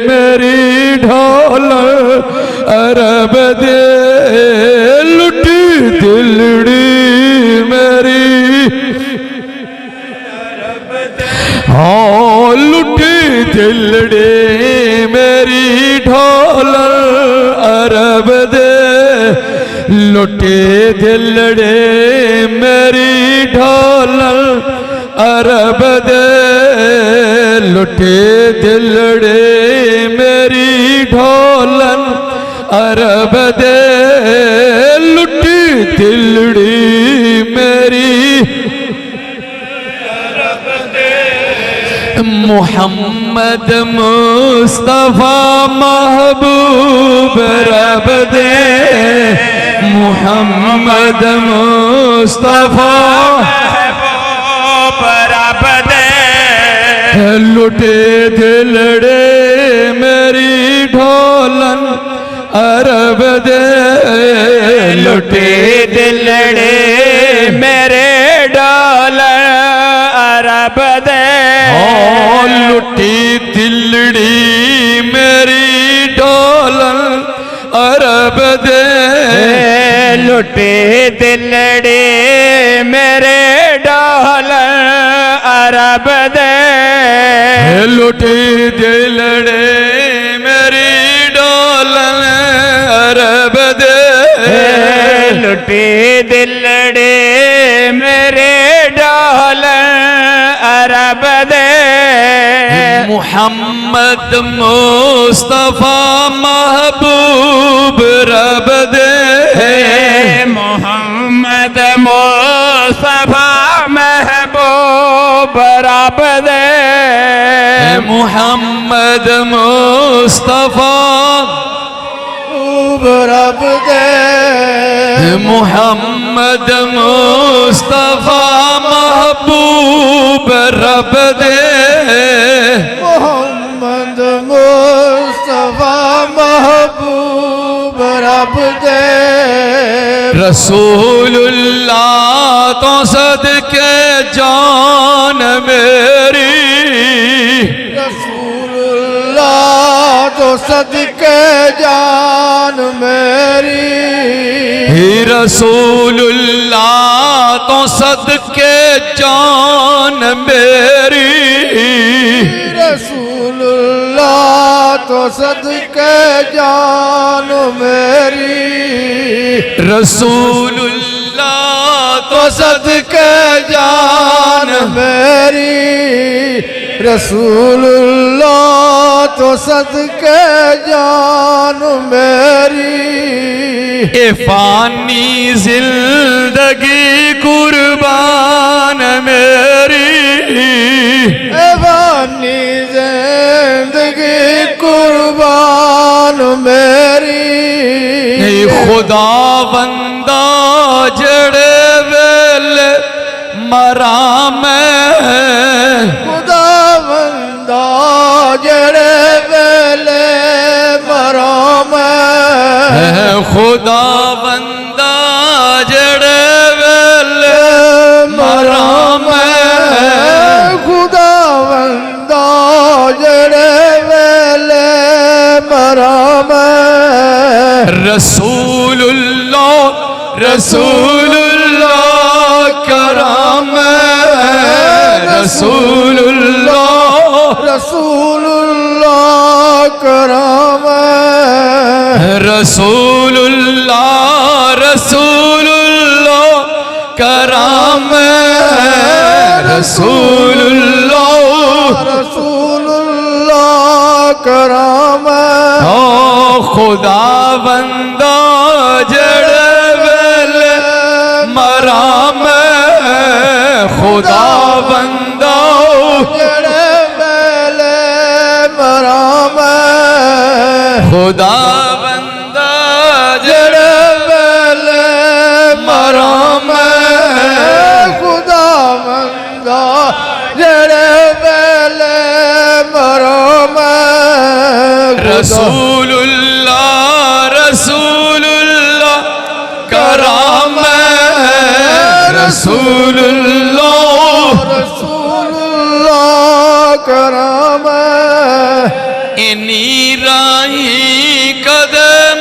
मेरी ढोलल अरब दे लुटी दिलड़ी मेरी हाँ लुटी दिलड़े मेरी ढोलल अरब दे लुटे दिलड़े मेरी ढोलल अरब दे लुटे दिलड़े मेरी ढोलल अरब दे लुटी दिलड़ी मेरी मोहम्मद मुस्तफा महबूब रब दे मोहम्मद मुस्तफा महबूब रब दे लुटे दिलड़े मेरी ढोलन अरब दे लुटे दिलड़े मेरे ढोलन अरब दे लुटी दिलड़ी मेरी ढोलन अरब दे लुटे दिलड़ी मेरे ढोलन अरब दे लुटी दिलड़े मेरी ढोलन अरब दे लुटी दिलड़ी मेरे ढोलन अरब दे मोहम्मद मुस्तफा महबूब रब दे मोहम्मद मुस्तफा महबूब रब दे मोहम्मद मुस्तफा रब दे मोहम्मद मुस्तफा महबूब रब दे मोहम्मद मुस्तफा महबूब रब दे रसूलुल्लाह तो सदके जान मेरी रसूलुल्लाह तो सदके जान मेरी रसूलुल्लाह तो सदके जान मेरी रसूलुल्लाह तो सदके जान मेरी रसूलुल्लाह तो सदके जान मेरी रसूलुल्लाह तो सदके जान मेरी ए फानी जिंदगी कुर्बान मेरी ए फानी जिंदगी कुर्बान मेरी खुदा बंदा जड़े वेले मरा मैं खुदा बंदा जड़े वेले मरा मैं खुदा बंदा जड़े वेले करम रसूलुल्लाह रसूलुल्लाह करम रसूलुल्लाह रसूलुल्लाह करम रसूलुल्लाह रसूलुल्लाह करम रसूलुल्लाह रसूलुल्लाह करम खुदा बंदा जड़ वेल मराम खुदा बंदा जड़े बेले मराम खुदा बंदा जड़े बेले मराम खुदा बंदा जड़े बेले मराम रसूलुल्लाह रसूलुल्लाह कराम रसूलुल्लाह रसूलुल्लाह करम इन्नी राही कद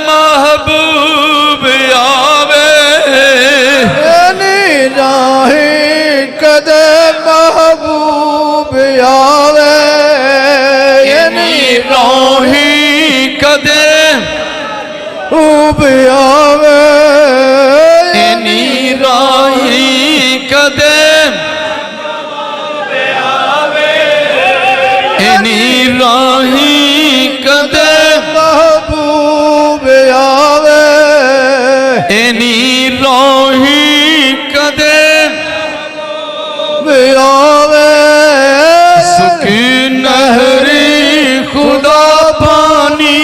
महबूब आवे राही कदे महबूब आवे इन्नी राही कदे महबूब आवे इन्नी राही कदे इन्नी राही कदे महबूब आवे इन्नी राही कदे आवे सुखी नहरी खुदा पानी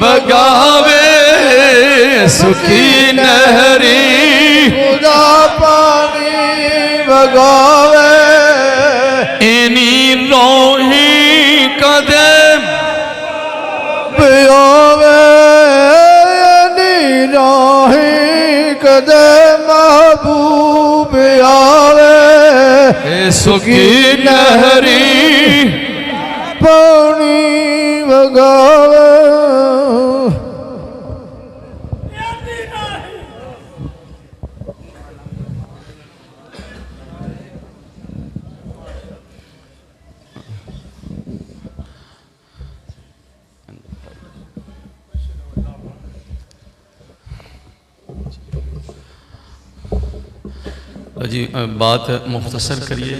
बगावे सुखी नहरी खुदा पानी बगावे इन्नी रोही कदम आवे राही कदे महबूब आवे सुखी नहरी पानी बगावे जी बात मुख्तसर करिए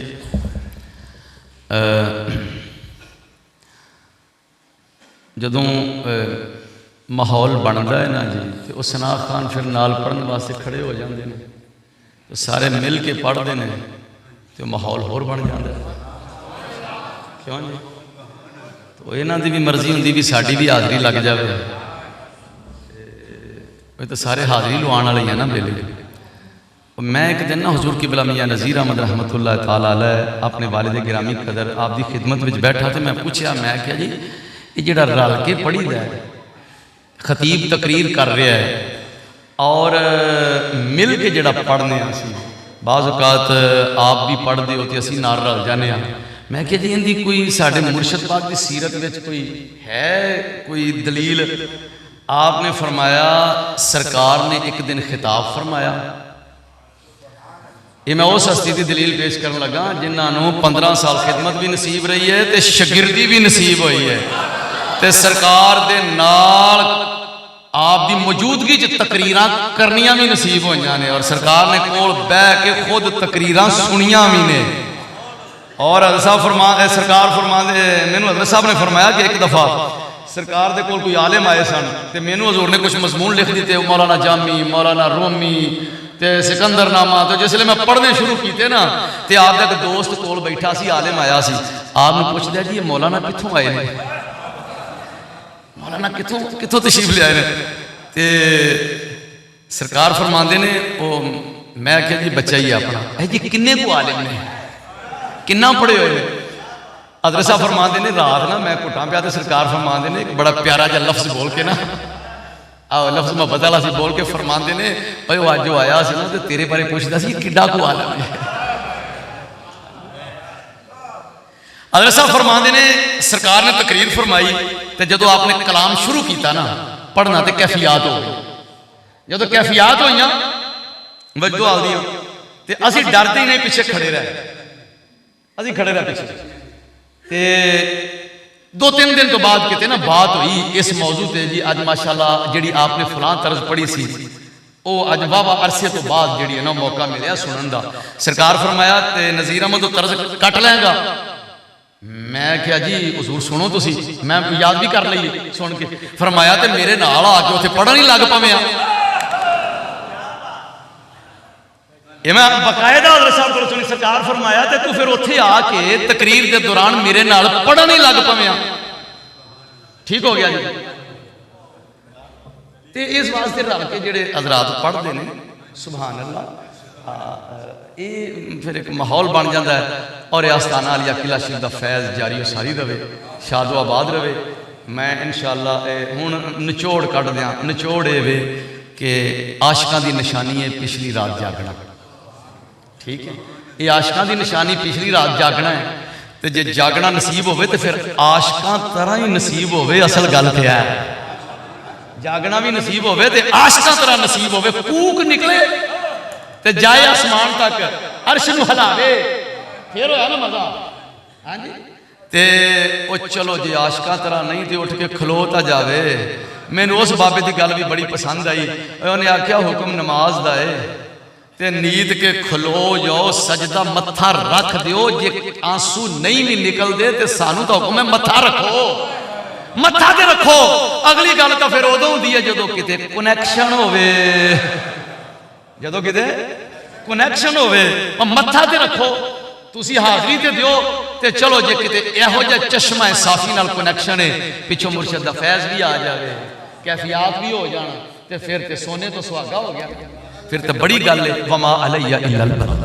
जदों माहौल बनता है ना जी तो सनाह खान फिर नाल पढ़न वास्ते खड़े हो जाते हैं तो सारे मिल के पढ़ते हैं तो माहौल होर बन जाता है क्यों जी तो इन्हों की भी मर्जी होंगी भी साड़ी भी हाज़री लग जाए तो सारे हाज़री लवाने वाले हैं ना बेले मैं एक दिन ना हुजूर किबला मियाँ नज़ीर अहमद रहमतुल्लाह ताला अलैह अपने वालिद गिरामी कदर आप दी खिदमत में बैठा तो मैं पूछया मैं क्या जी ये जिहड़ा रल के पढ़ी दा है खतीब तकरीर कर रहा है और मिल के जिहड़ा पढ़ने असी बाज़ औकात आप भी पढ़ते हो तो असी नाल रल जाने मैं क्या जी इनकी कोई साडे मुर्शद पाक की सीरत में कोई है कोई दलील आपने फरमाया सरकार ने एक दिन खिताब फरमाया ये मैं उस हस्ती की दलील पेश करन लगा जिन्होंने 15 साल खिदमत भी नसीब रही है तो शगिर्दी भी नसीब हुई है तो सरकार दे नाल आप दी मौजूदगी च तकरीरां करनियां भी नसीब हुई ने और सरकार ने कोल बह के खुद तकरीरां सुनियां भी ने और हज़रत साहब सरकार फरमाते मैनू हज़रत साहब ने फरमाया कि एक दफ़ा सरकार दे कोल कोई आलिम आए सन तो मैनू हजूर ने कुछ मजमून लिख दिते मौलाना जामी मौलाना रोमी ते सिकंदरनामा तो जिसले मैं पढ़ने शुरू किए ना तो आप एक दोस्त कोल बैठा सी आलिम आया सी आपने पूछ लिया जी ये मौलाना कित्थों आए हैं मौलाना कित्थों तशरीफ ले आए ते सरकार फरमाते ने वो मैं क्या जी बच्चा ही अपना है जी किन्ने को आलिम ने किन्ना पढ़े हुए हज़रत साहब फरमाते ने रात ना मैं घुटा पिया तो सरकार फरमाते ने एक बड़ा प्यारा जिहा लफ्ज़ बोल के ना आओ लफ्ज़ मोहब्बत वाला सी बोल के फरमाते ने भाई वो अज जो आया सी ना तो तेरे बारे पूछता सी किड्डा को आलम है हज़रत साहब फरमाते ने सरकार ने तकरीर फरमाई तो जो आपने कलाम शुरू किया ना पढ़ना तो कैफियात हो गई। जो कैफियात हुई वजो आदि तो असी डरते ही नहीं पिछे खड़े रहे, असी खड़े रहे पिछे। तो 2-3 दिन तो बाद कितने ना बात हुई इस मौजू से जी अज माशाअल्लाह जी आपने फलां तर्ज पढ़ी सी वो अज वाह अरसे तो बाद जी ना मौका मिले सुनने का। सरकार फरमाया तो नज़ीर अहमद तो तर्ज कट लेगा। मैं क्या जी हजूर सुनो तुसी, मैं याद भी कर ली सुन के। फरमाया तो मेरे नाल आके उत्थे पढ़न ही लग पवे। मैं बकायदा हज़रत साहब को सुनी। सरकार फरमाया तो तू फिर उत्थे आके तकरीर के दौरान मेरे नाल पढ़न ही लग पवे। ठीक हो गया जी। तो इस वास्ते रल के जेडे हजरात पढ़ते हैं सुभान अल्लाह, ये फिर एक माहौल बन जाता है। और आस्थाना अली किला शरीफ का फैज़ जारी सारी रहे, शादो आबाद रहे। मैं इंशाअल्लाह हुण निचोड़ कढ़ दियाँ। निचोड़ ये वे कि आशिकां की निशानी है पिछली रात जागना। ठीक है, ये आशिकां की निशानी पिछली रात जागना है। तो जे जागना नसीब होवे तो फिर आशिकां तरह ही नसीब होवे। असल गल क्या है, जागना भी नसीब होवे तो आशिकां तरह नसीब होवे। कूक निकले तो जाए आसमान तक, अर्श नूं हिलावे, फिर होया ना मजा। हाँ जी, तो चलो जी आशिकां तरह नहीं तो उठ के खलोता जावे। मैनू उस बाबे की गल भी बड़ी पसंद आई। उन्हें आख्या हुक्म नमाज दा है ते नींद के खलो जाओ, सजदा मत्था रख दियो। जे आंसू नहीं भी निकलते तो सानू तो हुक्म है मत्था रखो, मत्था ते रखो। अगली गल तो फिर उदों होंदी है जदों किते कनैक्शन होवे, जदों किते कनैक्शन होवे और मत्था ते रखो। तुसी हाजरी ते दियो ते चलो जे किते इहो जिहा चश्मा है साफी नाल कनैक्शन है, पिछों मुर्शद दा फैज़ भी आ जाए, कैफियात भी हो जाना, ते फिर ते सोने तो सुहागा हो गया। फिर तो बड़ी गल है। वमा अलैया इल्लल बलाग।